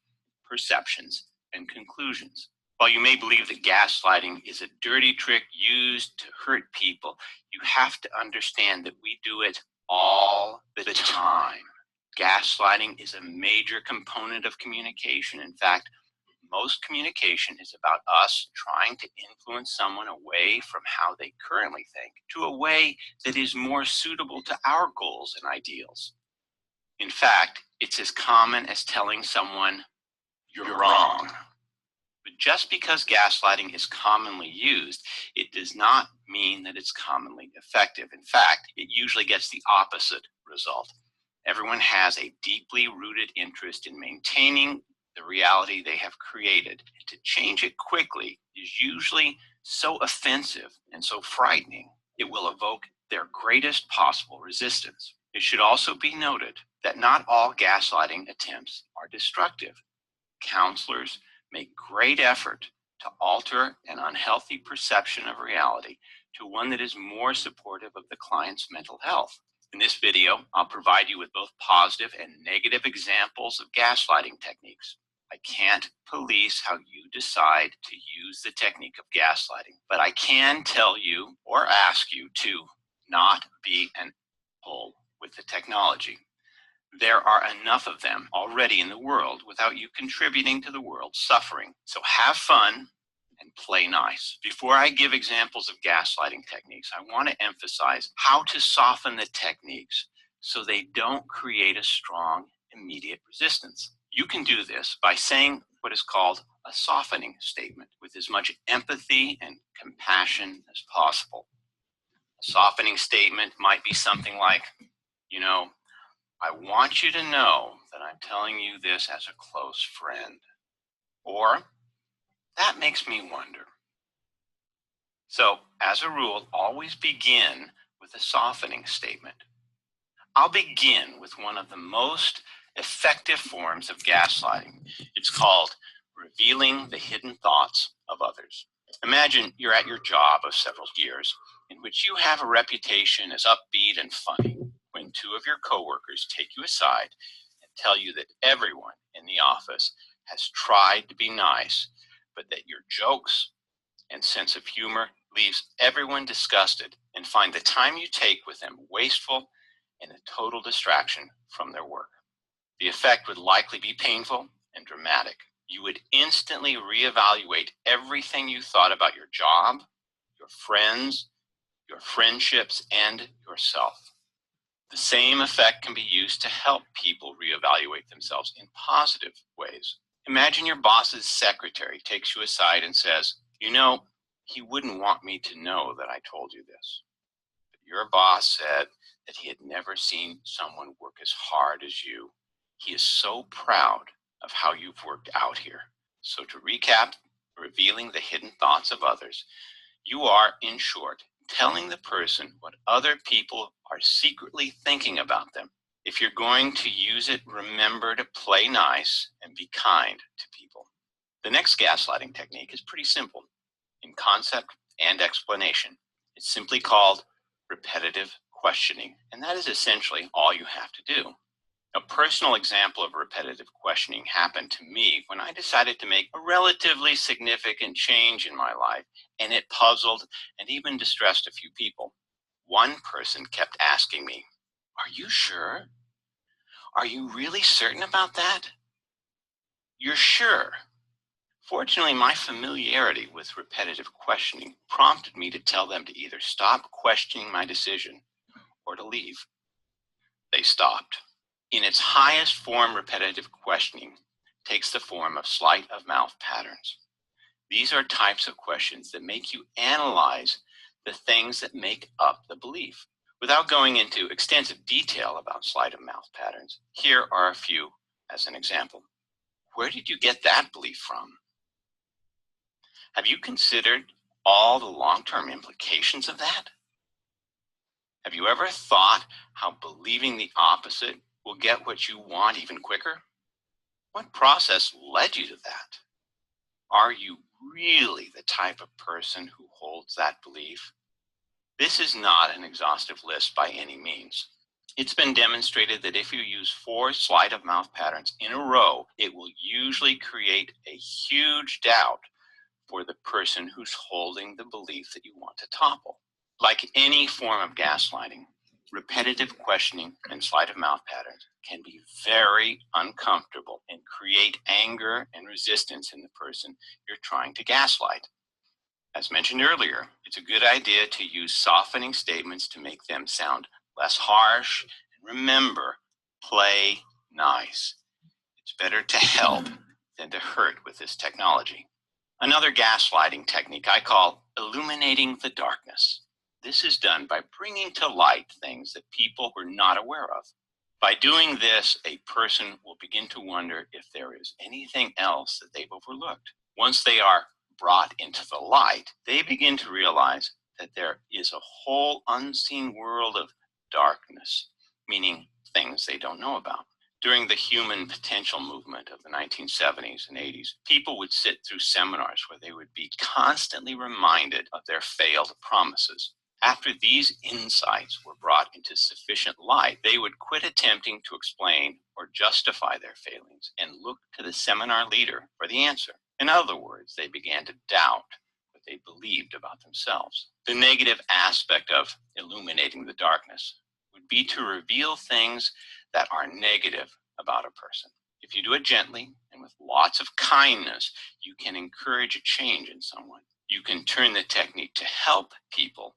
[SPEAKER 2] perceptions, and conclusions. While you may believe that gaslighting is a dirty trick used to hurt people, you have to understand that we do it all the time. Gaslighting is a major component of communication. In fact, most communication is about us trying to influence someone away from how they currently think to a way that is more suitable to our goals and ideals. In fact, it's as common as telling someone, "You're wrong." But just because gaslighting is commonly used, it does not mean that it's commonly effective. In fact, it usually gets the opposite result. Everyone has a deeply rooted interest in maintaining the reality they have created. To change it quickly is usually so offensive and so frightening, it will evoke their greatest possible resistance. It should also be noted that not all gaslighting attempts are destructive. Counselors make great effort to alter an unhealthy perception of reality to one that is more supportive of the client's mental health. In this video, I'll provide you with both positive and negative examples of gaslighting techniques. I can't police how you decide to use the technique of gaslighting, but I can tell you or ask you to not be an asshole with the technology. There are enough of them already in the world without you contributing to the world's suffering. So have fun and play nice. Before I give examples of gaslighting techniques, I want to emphasize how to soften the techniques so they don't create a strong, immediate resistance. You can do this by saying what is called a softening statement with as much empathy and compassion as possible. A softening statement might be something like, "I want you to know that I'm telling you this as a close friend." Or, "That makes me wonder." So, as a rule, always begin with with a softening statement. I'll begin with one of the most effective forms of gaslighting. It's called revealing the hidden thoughts of others. Imagine you're at your job of several years in which you have a reputation as upbeat and funny when two of your coworkers take you aside and tell you that everyone in the office has tried to be nice, but that your jokes and sense of humor leaves everyone disgusted and find the time you take with them wasteful and a total distraction from their work. The effect would likely be painful and dramatic. You would instantly reevaluate everything you thought about your job, your friends, your friendships, and yourself. The same effect can be used to help people reevaluate themselves in positive ways. Imagine your boss's secretary takes you aside and says, "You know, he wouldn't want me to know that I told you this. But your boss said that he had never seen someone work as hard as you. He is so proud of how you've worked out here." So to recap, revealing the hidden thoughts of others, you are, in short, telling the person what other people are secretly thinking about them. If you're going to use it, remember to play nice and be kind to people. The next gaslighting technique is pretty simple in concept and explanation. It's simply called repetitive questioning, and that is essentially all you have to do. A personal example of repetitive questioning happened to me when I decided to make a relatively significant change in my life, and it puzzled and even distressed a few people. One person kept asking me, "Are you sure? Are you really certain about that? You're sure?" Fortunately, my familiarity with repetitive questioning prompted me to tell them to either stop questioning my decision or to leave. They stopped. In its highest form, repetitive questioning takes the form of sleight of mouth patterns. These are types of questions that make you analyze the things that make up the belief. Without going into extensive detail about sleight of mouth patterns, here are a few as an example. Where did you get that belief from? Have you considered all the long-term implications of that? Have you ever thought how believing the opposite will get what you want even quicker? What process led you to that? Are you really the type of person who holds that belief? This is not an exhaustive list by any means. It's been demonstrated that if you use 4 sleight of mouth patterns in a row, it will usually create a huge doubt for the person who's holding the belief that you want to topple. Like any form of gaslighting, repetitive questioning and sleight of mouth patterns can be very uncomfortable and create anger and resistance in the person you're trying to gaslight. As mentioned earlier, it's a good idea to use softening statements to make them sound less harsh. And remember, play nice. It's better to help than to hurt with this technology. Another gaslighting technique I call illuminating the darkness. This is done by bringing to light things that people were not aware of. By doing this, a person will begin to wonder if there is anything else that they've overlooked. Once they are brought into the light, they begin to realize that there is a whole unseen world of darkness, meaning things they don't know about. During the human potential movement of the 1970s and 80s, people would sit through seminars where they would be constantly reminded of their failed promises. After these insights were brought into sufficient light, they would quit attempting to explain or justify their failings and look to the seminar leader for the answer. In other words, they began to doubt what they believed about themselves. The negative aspect of illuminating the darkness would be to reveal things that are negative about a person. If you do it gently and with lots of kindness, you can encourage a change in someone. You can turn the technique to help people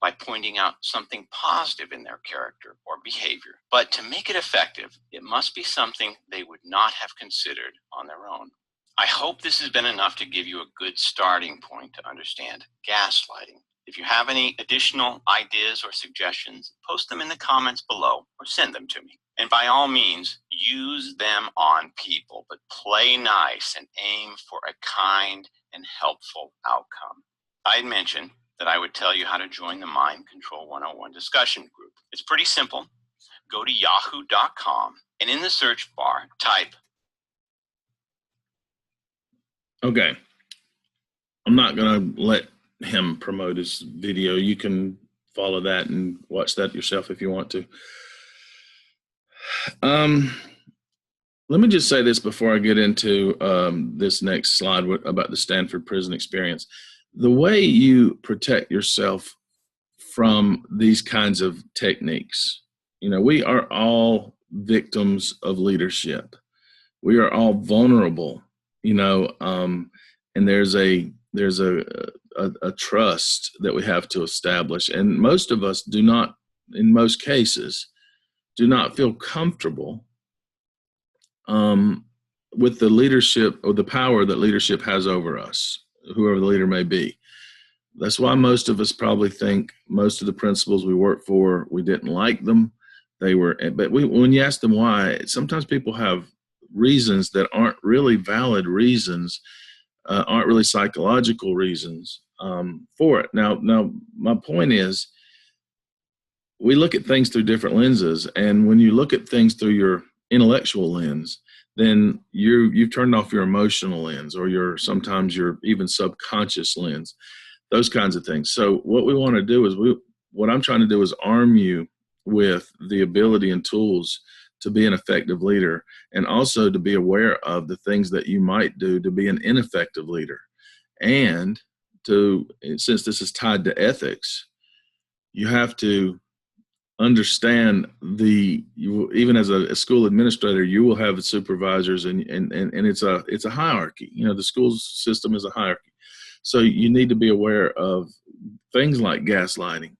[SPEAKER 2] by pointing out something positive in their character or behavior. But to make it effective, it must be something they would not have considered on their own. I hope this has been enough to give you a good starting point to understand gaslighting. If you have any additional ideas or suggestions, post them in the comments below or send them to me. And by all means, use them on people, but play nice and aim for a kind and helpful outcome. I'd mentioned that I would tell you how to join the Mind Control 101 discussion group. It's pretty simple. Go to yahoo.com and in the search bar, type.
[SPEAKER 1] Okay. I'm not going to let him promote his video. You can follow that and watch that yourself if you want to. Let me just say this before I get into this next slide about the Stanford Prison Experience. The way you protect yourself from these kinds of techniques, we are all victims of leadership. We are all vulnerable, and there's a trust that we have to establish. And most of us do not, in most cases, do not feel comfortable with the leadership or the power that leadership has over us, whoever the leader may be. That's why most of us probably think most of the principals we work for, we didn't like them. But when you ask them why, sometimes people have reasons that aren't really valid reasons, aren't really psychological reasons for it. Now, my point is, we look at things through different lenses, and when you look at things through your intellectual lens, then you've turned off your emotional lens, or sometimes your even subconscious lens, those kinds of things. So what we want to do is what I'm trying to do is arm you with the ability and tools to be an effective leader, and also to be aware of the things that you might do to be an ineffective leader. And since this is tied to ethics, you have to understand even as a school administrator, you will have supervisors, and it's a hierarchy. The school system is a hierarchy. So you need to be aware of things like gaslighting,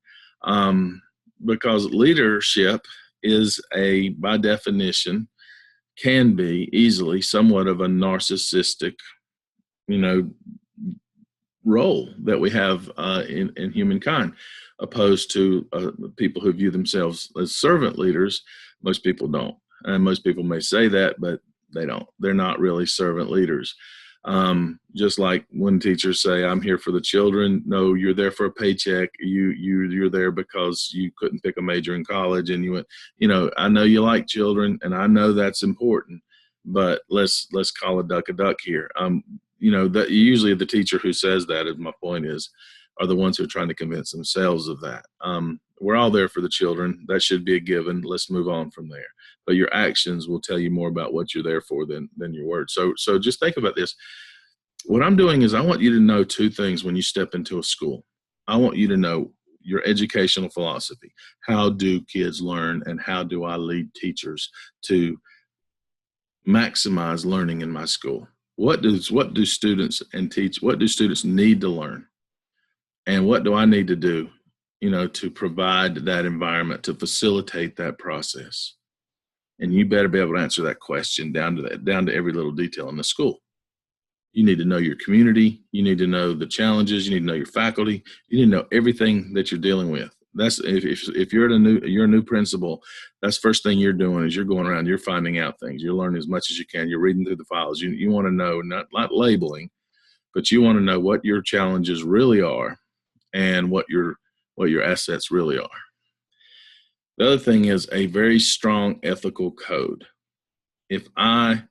[SPEAKER 1] because leadership is by definition, can be easily somewhat of a narcissistic, role that we have in humankind, opposed to people who view themselves as servant leaders. Most people don't. And most people may say that, but they don't. They're not really servant leaders. Just like when teachers say, I'm here for the children. No, you're there for a paycheck. You're there because you couldn't pick a major in college, and you went, I know you like children, and I know that's important, but let's call a duck here. That usually the teacher who says that, is my point is, are the ones who are trying to convince themselves of that. We're all there for the children. That should be a given. Let's move on from there. But your actions will tell you more about what you're there for than your words. So just think about this. What I'm doing is I want you to know two things when you step into a school. I want you to know your educational philosophy. How do kids learn, and how do I lead teachers to maximize learning in my school? What do students what do students need to learn? And what do I need to do, to provide that environment to facilitate that process? And you better be able to answer that question down to every little detail in the school. You need to know your community. You need to know the challenges. You need to know your faculty. You need to know everything that you're dealing with. That's if you're a new principal, that's first thing you're doing is you're going around, you're finding out things. You're learning as much as you can. You're reading through the files. You want to know, not labeling, but you want to know what your challenges really are, and what your assets really are. The other thing is a very strong ethical code. If I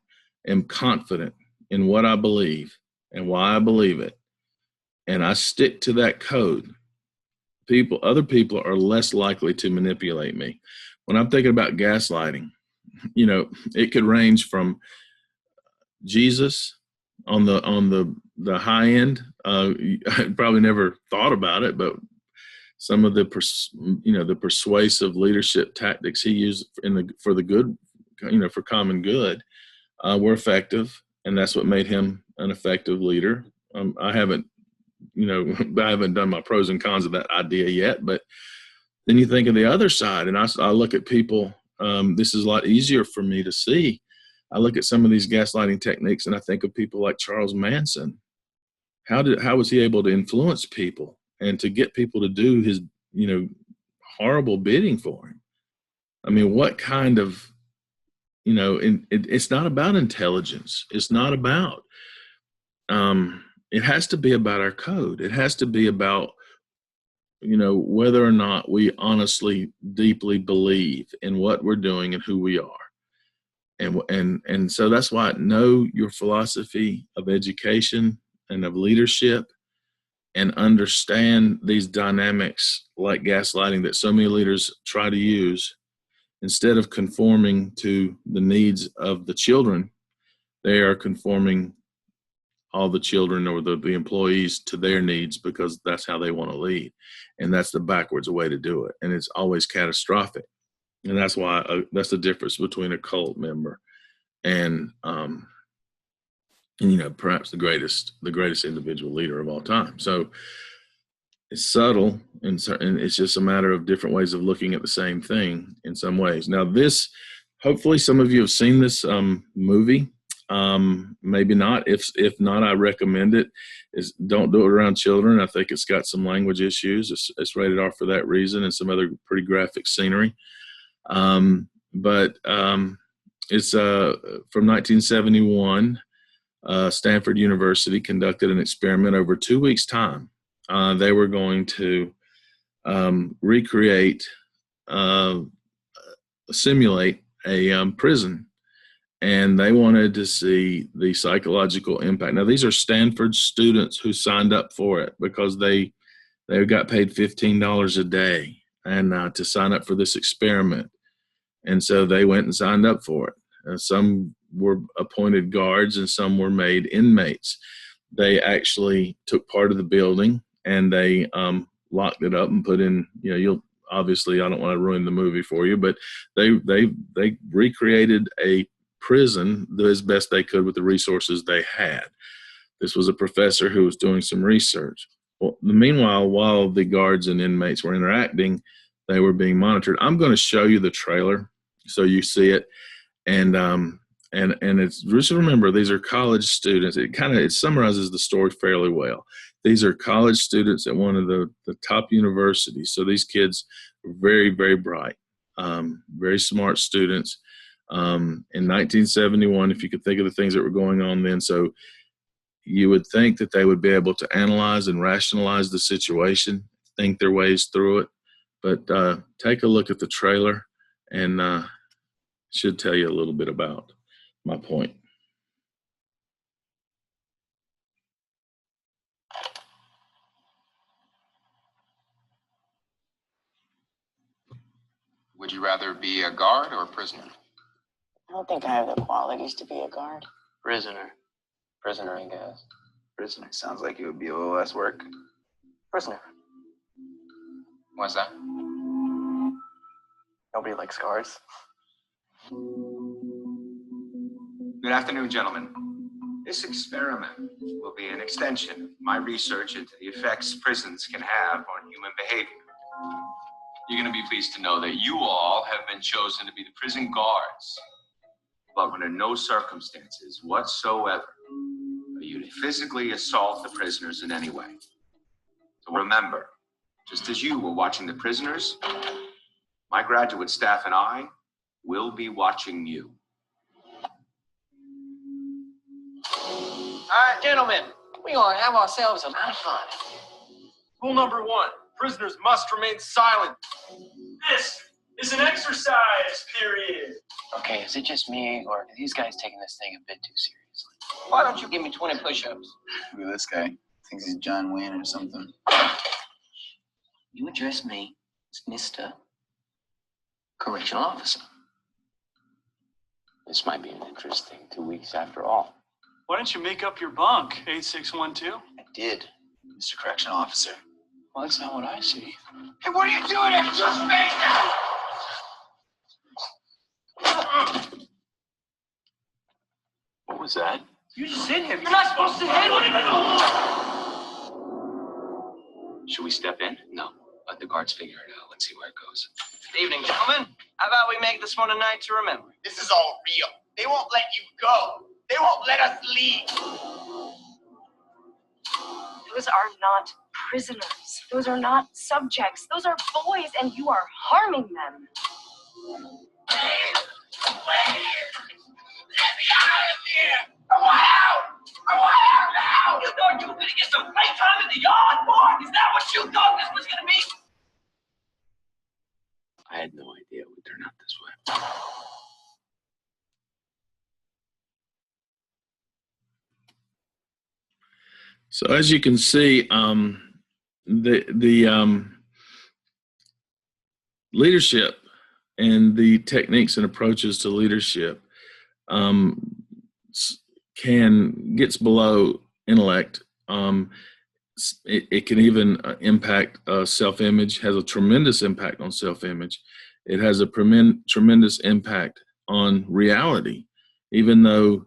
[SPEAKER 1] am confident in what I believe and why I believe it, and I stick to that code, other people are less likely to manipulate me. When I'm thinking about gaslighting, it could range from Jesus on the high end. I probably never thought about it, but some of the persuasive leadership tactics he used for the good, for common good, were effective, and that's what made him an effective leader. I haven't done my pros and cons of that idea yet, but then you think of the other side, and I look at people. This is a lot easier for me to see. I look at some of these gaslighting techniques, and I think of people like Charles Manson. How was he able to influence people and to get people to do his, horrible bidding for him? I mean, what kind of, it's not about intelligence. It's not about, it has to be about our code. It has to be about whether or not we honestly, deeply believe in what we're doing and who we are. And so that's why know your philosophy of education and of leadership, and understand these dynamics like gaslighting that so many leaders try to use. Instead of conforming to the needs of the children, they are conforming all the children or the employees to their needs because that's how they want to lead. And that's the backwards way to do it. And it's always catastrophic. And that's why that's the difference between a cult member and perhaps the greatest individual leader of all time. So it's subtle, and it's just a matter of different ways of looking at the same thing in some ways. Now, hopefully some of you have seen this movie. Maybe not. If not, I recommend it. Don't do it around children. I think it's got some language issues. It's rated R for that reason, and some other pretty graphic scenery. But it's from 1971. Stanford University conducted an experiment over 2 weeks' time. They were going to simulate a prison, and they wanted to see the psychological impact. Now, these are Stanford students who signed up for it because they got paid $15 a day and to sign up for this experiment. And so they went and signed up for it. And some were appointed guards and some were made inmates. They actually took part of the building and they locked it up and put in, you'll obviously, I don't want to ruin the movie for you, but they recreated a prison as best they could with the resources they had. This was a professor who was doing some research. Well, meanwhile, while the guards and inmates were interacting, they were being monitored. I'm going to show you the trailer so you see it. And it's just remember, these are college students. It summarizes the story fairly well. These are college students at one of the top universities. So these kids are very, very bright, very smart students. In 1971, if you could think of the things that were going on then, so you would think that they would be able to analyze and rationalize the situation, think their ways through it. But take a look at the trailer, and should tell you a little bit about my point.
[SPEAKER 3] Would you rather be a guard or a prisoner?
[SPEAKER 4] I don't think I have the qualities to be a guard.
[SPEAKER 3] Prisoner. Prisoner, I guess. Prisoner sounds like it would be a little less work.
[SPEAKER 4] Prisoner.
[SPEAKER 3] Why's that?
[SPEAKER 4] Nobody likes guards.
[SPEAKER 3] Good afternoon, gentlemen. This experiment will be an extension of my research into the effects prisons can have on human behavior. You're going to be pleased to know that you all have been chosen to be the prison guards. But under no circumstances whatsoever are you to physically assault the prisoners in any way. So remember, just as you were watching the prisoners, my graduate staff and I will be watching you.
[SPEAKER 5] All right, gentlemen, we're going to have ourselves a lot of fun.
[SPEAKER 6] Rule number 1, prisoners must remain silent. This is an exercise period.
[SPEAKER 4] Okay, is it just me, or are these guys taking this thing a bit too seriously?
[SPEAKER 5] Why don't you give me 20 push-ups?
[SPEAKER 3] Look at this guy. Thinks he's John Wayne or something.
[SPEAKER 4] You address me as Mr. Correctional Officer.
[SPEAKER 2] This might be an interesting 2 weeks after all.
[SPEAKER 6] Why don't you make up your bunk, 8612?
[SPEAKER 3] I did, Mr. Correctional Officer.
[SPEAKER 2] Well, that's not what I see.
[SPEAKER 5] Hey, what are you doing? Extra space now!
[SPEAKER 2] What was that?
[SPEAKER 5] You just sit here. You're not supposed to handle it.
[SPEAKER 2] Should we step in? No. Let the guards figure it out. Let's see where it goes.
[SPEAKER 5] Good evening, gentlemen. How about we make this one a night to remember?
[SPEAKER 7] This is all real. They won't let you go. They won't let us leave.
[SPEAKER 8] Those are not prisoners. Those are not subjects. Those are boys, and you are harming them.
[SPEAKER 7] Please, let me out of here. I want out. Where now? You thought you were gonna get some playtime in the yard, boy? Is that what you thought this was gonna be?
[SPEAKER 2] I had no idea it would turn out this way.
[SPEAKER 1] So as you can see, the leadership and the techniques and approaches to leadership gets below intellect. It can even impact self-image, has a tremendous impact on self-image. It has a tremendous impact on reality, even though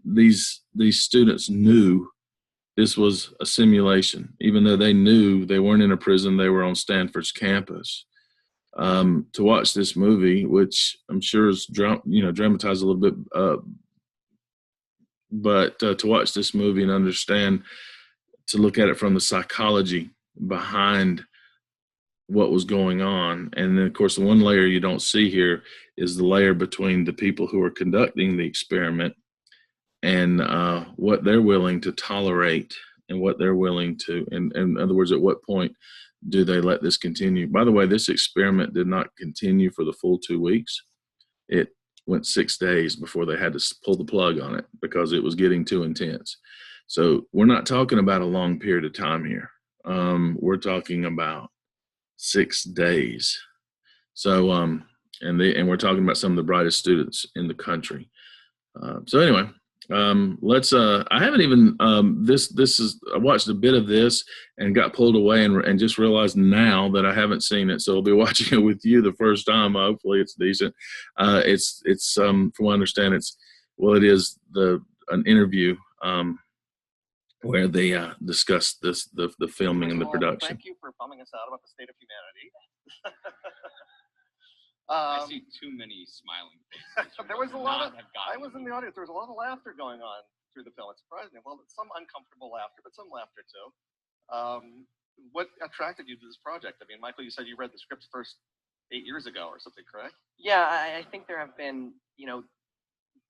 [SPEAKER 1] these students knew this was a simulation, even though they knew they weren't in a prison, they were on Stanford's campus. To watch this movie, which I'm sure is dramatized a little bit, but to watch this movie and understand, to look at it from the psychology behind what was going on. And then, of course, the one layer you don't see here is the layer between the people who are conducting the experiment and what they're willing to tolerate and what they're willing to, in other words, at what point do they let this continue? By the way, this experiment did not continue for the full 2 weeks. It went 6 days before they had to pull the plug on it because it was getting too intense. So we're not talking about a long period of time here. We're talking about 6 days. So, and we're talking about some of the brightest students in the country. So anyway, let's, I haven't even, I watched a bit of this and got pulled away and just realized now that I haven't seen it. So I'll be watching it with you the first time. Hopefully it's decent. It's from what I understand, it is an interview, where they discuss the filming and the production.
[SPEAKER 9] Thank you for bumming us out about the state of humanity.
[SPEAKER 2] I see too many smiling faces.
[SPEAKER 9] There was a lot of, I was in the audience, there was a lot of laughter going on through the film. It surprised me. Well, some uncomfortable laughter, but some laughter too. What attracted you to this project? I mean, Michael, you said you read the script first 8 years ago or something, correct?
[SPEAKER 4] Yeah, I think there have been,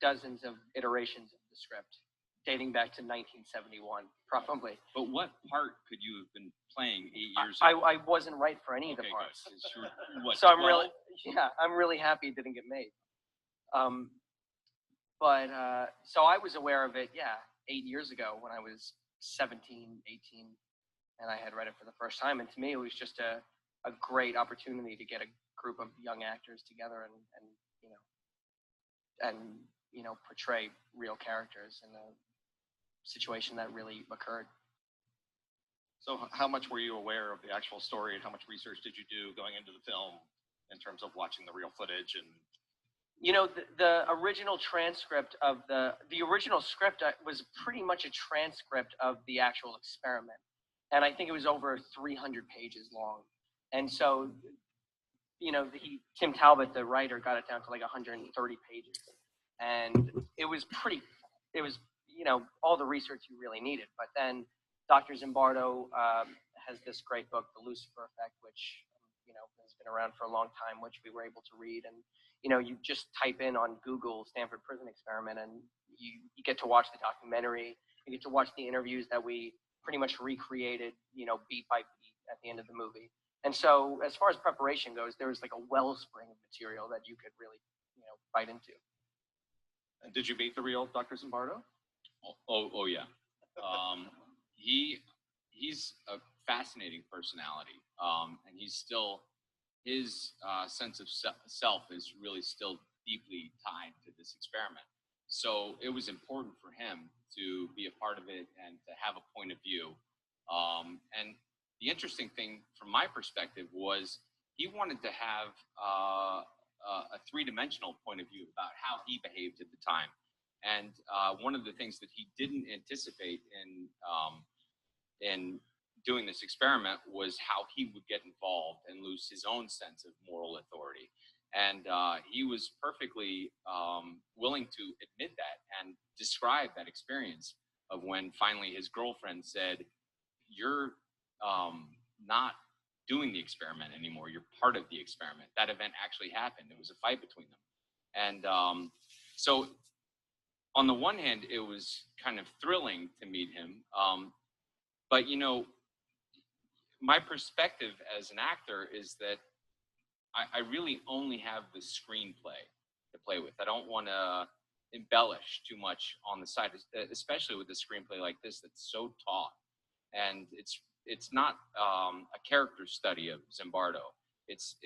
[SPEAKER 4] dozens of iterations of the script dating back to 1971, probably.
[SPEAKER 2] But what part could you have been playing 8 years ago?
[SPEAKER 4] I wasn't right for any of the parts.
[SPEAKER 2] What,
[SPEAKER 4] so I'm really happy it didn't get made. So I was aware of it, 8 years ago when I was 17, 18, and I had read it for the first time. And to me, it was just a great opportunity to get a group of young actors together and portray real characters in a situation that really occurred.
[SPEAKER 9] So how much were you aware of the actual story, and how much research did you do going into the film in terms of watching the real footage? And
[SPEAKER 4] the original transcript of the original script was pretty much a transcript of the actual experiment, and I think it was over 300 pages long. And so, Tim Talbot, the writer, got it down to like 130 pages, and it was all the research you really needed. But then Dr. Zimbardo has this great book, The Lucifer Effect, which has been around for a long time, which we were able to read. And you just type in on Google Stanford Prison Experiment, and you get to watch the documentary. You get to watch the interviews that we pretty much recreated, beat by beat at the end of the movie. And so, as far as preparation goes, there was like a wellspring of material that you could really, bite into.
[SPEAKER 9] And did you meet the real Dr. Zimbardo?
[SPEAKER 2] Oh yeah. He's a fascinating personality, and his sense of self is really still deeply tied to this experiment. So it was important for him to be a part of it and to have a point of view. And the interesting thing from my perspective was he wanted to have a three-dimensional point of view about how he behaved at the time. And one of the things that he didn't anticipate in doing this experiment was how he would get involved and lose his own sense of moral authority. And he was perfectly willing to admit that and describe that experience of when finally his girlfriend said, "You're not doing the experiment anymore. You're part of the experiment." That event actually happened. There was a fight between them. And so on the one hand, it was kind of thrilling to meet him. But, you know, my perspective as an actor is that I really only have the screenplay to play with. I don't want to embellish too much on the side, especially with a screenplay like this that's so taut. And it's not a character study of Zimbardo. It's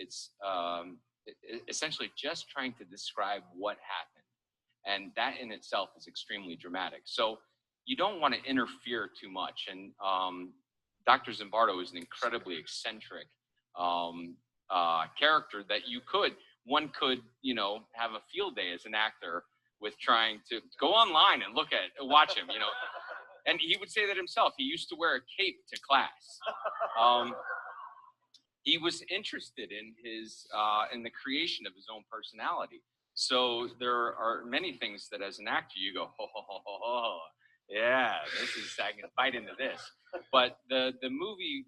[SPEAKER 2] essentially just trying to describe what happened. And that in itself is extremely dramatic. So you don't want to interfere too much. And Dr. Zimbardo is an incredibly eccentric character that one could, you know, have a field day as an actor with trying to go online and watch him, you know. And he would say that himself. He used to wear a cape to class. He was interested in in the creation of his own personality. So there are many things that as an actor you go, ho, ho, ho, ho, ho. Yeah, I can bite into this. But the movie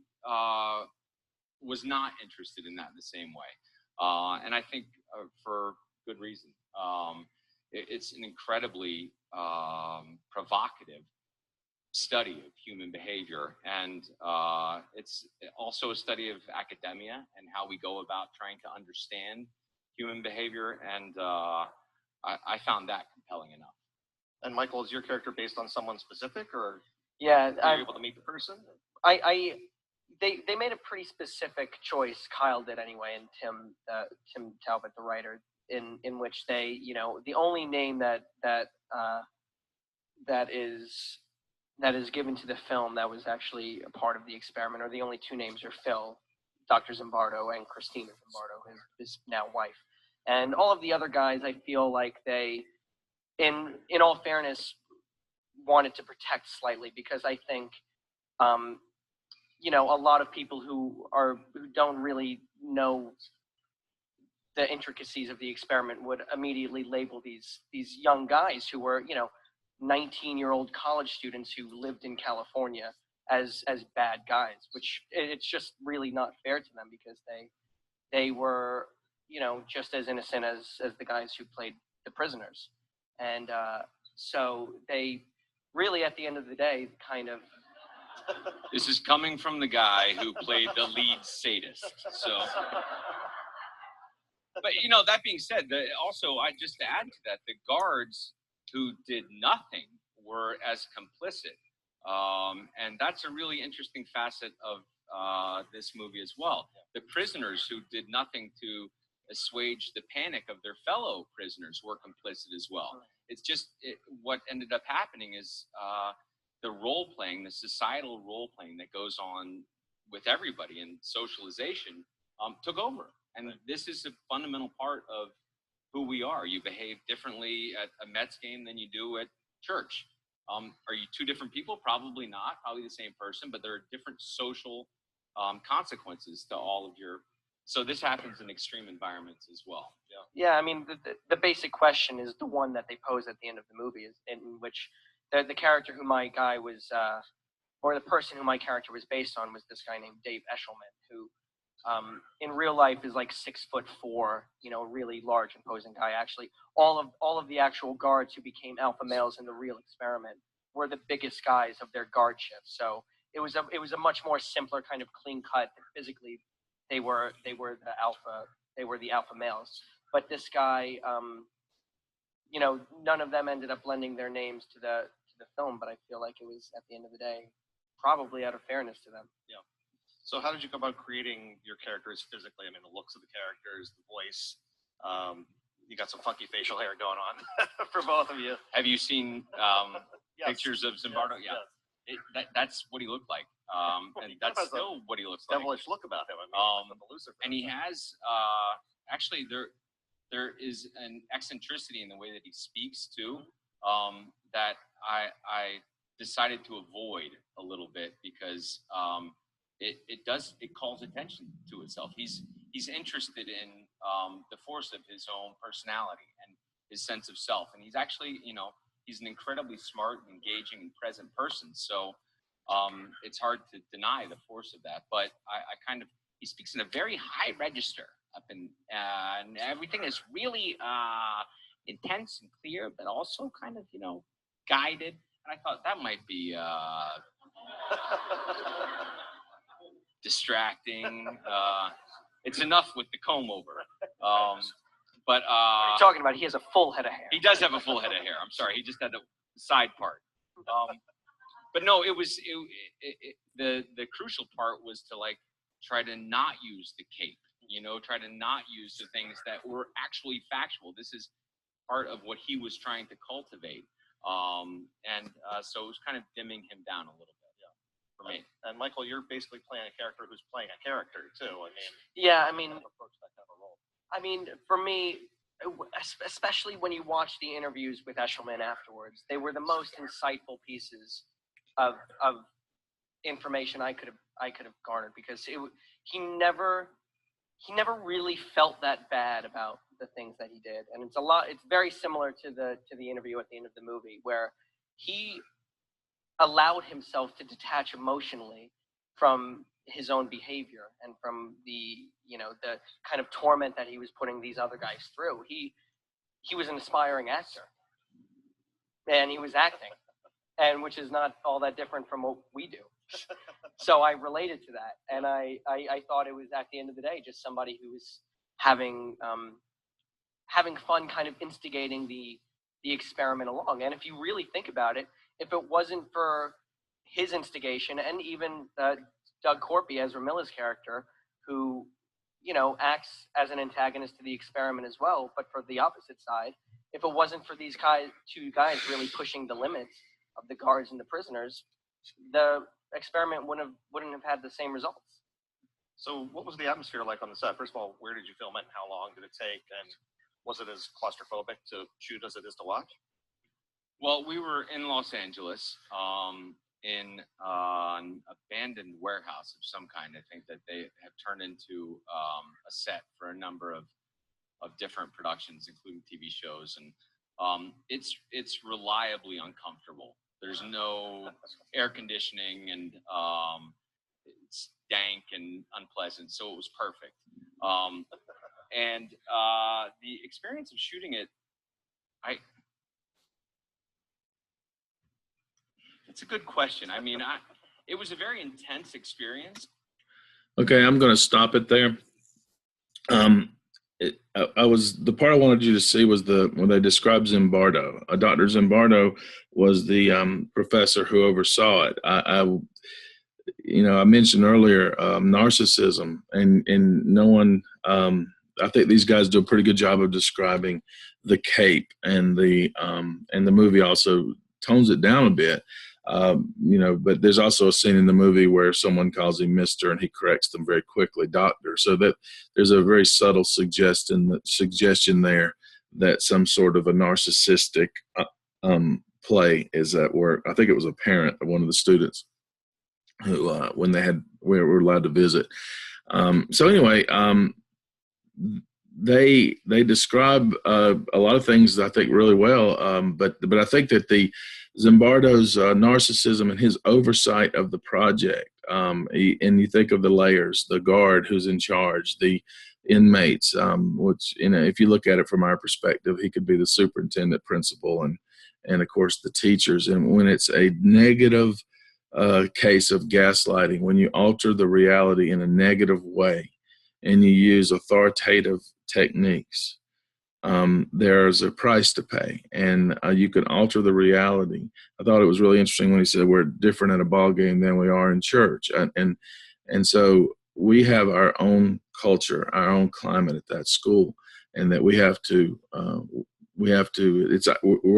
[SPEAKER 2] was not interested in that in the same way. And I think for good reason. It's an incredibly provocative study of human behavior. And it's also a study of academia and how we go about trying to understand human behavior. And I found that compelling enough.
[SPEAKER 9] And Michael, is your character based on someone specific, or
[SPEAKER 4] yeah,
[SPEAKER 9] are you able to meet the person?
[SPEAKER 4] They made a pretty specific choice. Kyle did anyway, and Tim Talbot, the writer, in which they, you know, the only name that is given to the film that was actually a part of the experiment, or the only two names are Phil, Dr. Zimbardo, and Christina Zimbardo, his now wife. And all of the other guys, I feel like they, in all fairness, wanted to protect slightly, because I think, you know, a lot of people who don't really know the intricacies of the experiment would immediately label these young guys who were, you know, 19-year-old college students who lived in California as bad guys, which it's just really not fair to them, because they were, you know, just as innocent as the guys who played the prisoners. And so they really, at the end of the day, kind of...
[SPEAKER 2] This is coming from the guy who played the lead sadist. So, but you know, that being said, also, just to add to that, the guards who did nothing were as complicit. And that's a really interesting facet of this movie as well. The prisoners who did nothing to assuage the panic of their fellow prisoners were complicit as well. It's just what ended up happening is the role playing, the societal role playing that goes on with everybody and socialization took over. And this is a fundamental part of who we are. You behave differently at a Mets game than you do at church. Are you two different people? Probably not. Probably the same person, but there are different social consequences to all of your. So this happens in extreme environments as well.
[SPEAKER 4] Yeah, I mean, the basic question is the one that they pose at the end of the movie, is in which the character who my guy was, or the person who my character was based on, was this guy named Dave Eshelman, who in real life is like 6'4", you know, really large, imposing guy. Actually, all of the actual guards who became alpha males in the real experiment were the biggest guys of their guard shift. So it was a much more simpler kind of clean cut. Physically, they were the alpha males. But this guy, you know, none of them ended up lending their names to the film. But I feel like it was, at the end of the day, probably out of fairness to them.
[SPEAKER 9] Yeah. So how did you go about creating your characters physically? I mean, the looks of the characters, the voice. You got some funky facial hair going on for both of you.
[SPEAKER 2] Have you seen
[SPEAKER 9] Yes.
[SPEAKER 2] pictures of Zimbardo?
[SPEAKER 9] Yes,
[SPEAKER 2] yeah.
[SPEAKER 9] yes.
[SPEAKER 2] That's what he looked like. And that's still what he looks like.
[SPEAKER 9] Devilish look about him. I mean, the Lucifer.
[SPEAKER 2] And he has, actually, there is an eccentricity in the way that he speaks too, that I decided to avoid a little bit, because it calls attention to itself. He's interested in the force of his own personality and his sense of self. And he's actually, you know, he's an incredibly smart, engaging, and present person. So it's hard to deny the force of that. But he speaks in a very high register and everything is really
[SPEAKER 10] intense and clear, but also kind of, guided. And I thought that might be distracting. It's enough with the comb over. But
[SPEAKER 4] what are you talking about? He has a full head of hair.
[SPEAKER 10] He does have a full head of hair. I'm sorry, he just had the side part. But no, it was the crucial part was to like try to not use the cape. Try to not use the things that were actually factual. This is part of what he was trying to cultivate. So it was kind of dimming him down a little bit, for me.
[SPEAKER 9] And Michael, you're basically playing a character who's playing a character too.
[SPEAKER 4] Yeah, I mean, for me, especially when you watch the interviews with Eshelman afterwards, they were the most insightful pieces of information I could have garnered, because he never really felt that bad about the things that he did. And it's very similar to the interview at the end of the movie, where he allowed himself to detach emotionally from his own behavior and from the kind of torment that he was putting these other guys through. He was an aspiring actor, and he was acting, and which is not all that different from what we do. So I related to that, and I thought it was, at the end of the day, just somebody who was having fun, kind of instigating the experiment along. And if you really think about it, if it wasn't for his instigation, and even Doug Corpy, Ezra Miller's character, who acts as an antagonist to the experiment as well, but for the opposite side, if it wasn't for these two guys really pushing the limits of the guards and the prisoners, the experiment wouldn't have had the same results.
[SPEAKER 9] So what was the atmosphere like on the set? First of all, where did you film it and how long did it take? And was it as claustrophobic to shoot as it is to watch?
[SPEAKER 10] Well, we were in Los Angeles, in an abandoned warehouse of some kind. I think that they have turned into a set for a number of different productions, including TV shows. And it's reliably uncomfortable. There's no air conditioning, and it's dank and unpleasant, so it was perfect. And the experience of shooting it, it's a good question. I mean, it was a very intense experience.
[SPEAKER 1] Okay, I'm going to stop it there. The part I wanted you to see was when they described Zimbardo. Dr. Zimbardo was the professor who oversaw it. I mentioned earlier narcissism, and no one. I think these guys do a pretty good job of describing the cape, and the movie also tones it down a bit. But there's also a scene in the movie where someone calls him Mr. and he corrects them very quickly, Doctor. So that there's a very subtle suggestion there that some sort of a narcissistic play is at work. I think it was a parent of one of the students who, when we were allowed to visit. So anyway, they describe a lot of things I think really well, but I think that the Zimbardo's narcissism and his oversight of the project, and you think of the layers, the guard who's in charge, the inmates, which if you look at it from our perspective, he could be the superintendent, principal, and of course the teachers. And when it's a negative case of gaslighting, when you alter the reality in a negative way and you use authoritative techniques, there's a price to pay, and you can alter the reality. I thought it was really interesting when he said we're different at a ball game than we are in church, and so we have our own culture, our own climate at that school, and that we're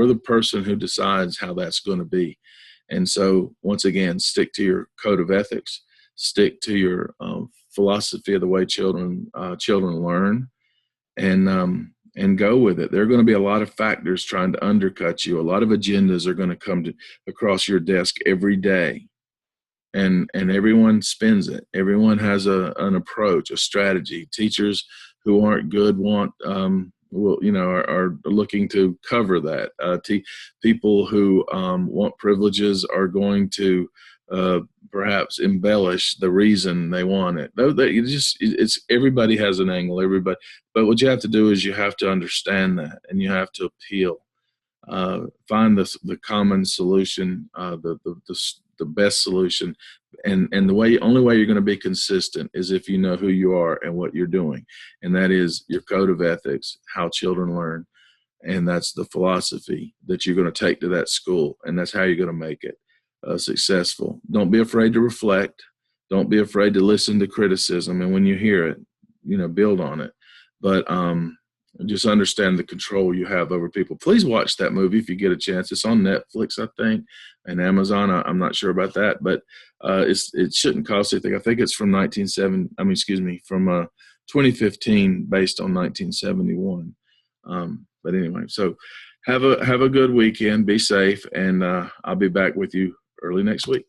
[SPEAKER 1] the person who decides how that's going to be. And so once again, stick to your code of ethics, stick to your philosophy of the way children learn, and go with it. There are going to be a lot of factors trying to undercut you. A lot of agendas are going to come across your desk every day, and everyone spins it. Everyone has an approach, a strategy. Teachers who aren't good are looking to cover that. People who want privileges are going to perhaps embellish the reason they want it. Though that it's everybody has an angle, everybody. But what you have to do is you have to understand that, and you have to appeal. Find the common solution, the best solution, and the only way you're going to be consistent is if you know who you are and what you're doing, and that is your code of ethics, how children learn, and that's the philosophy that you're going to take to that school, and that's how you're going to make it successful. Don't be afraid to reflect. Don't be afraid to listen to criticism, and when you hear it, build on it. But just understand the control you have over people. Please watch that movie if you get a chance. It's on Netflix, I think, and Amazon. I'm not sure about that, but it shouldn't cost anything. I think it's from 2015, based on 1971. But anyway, so have a good weekend. Be safe, and I'll be back with you early next week.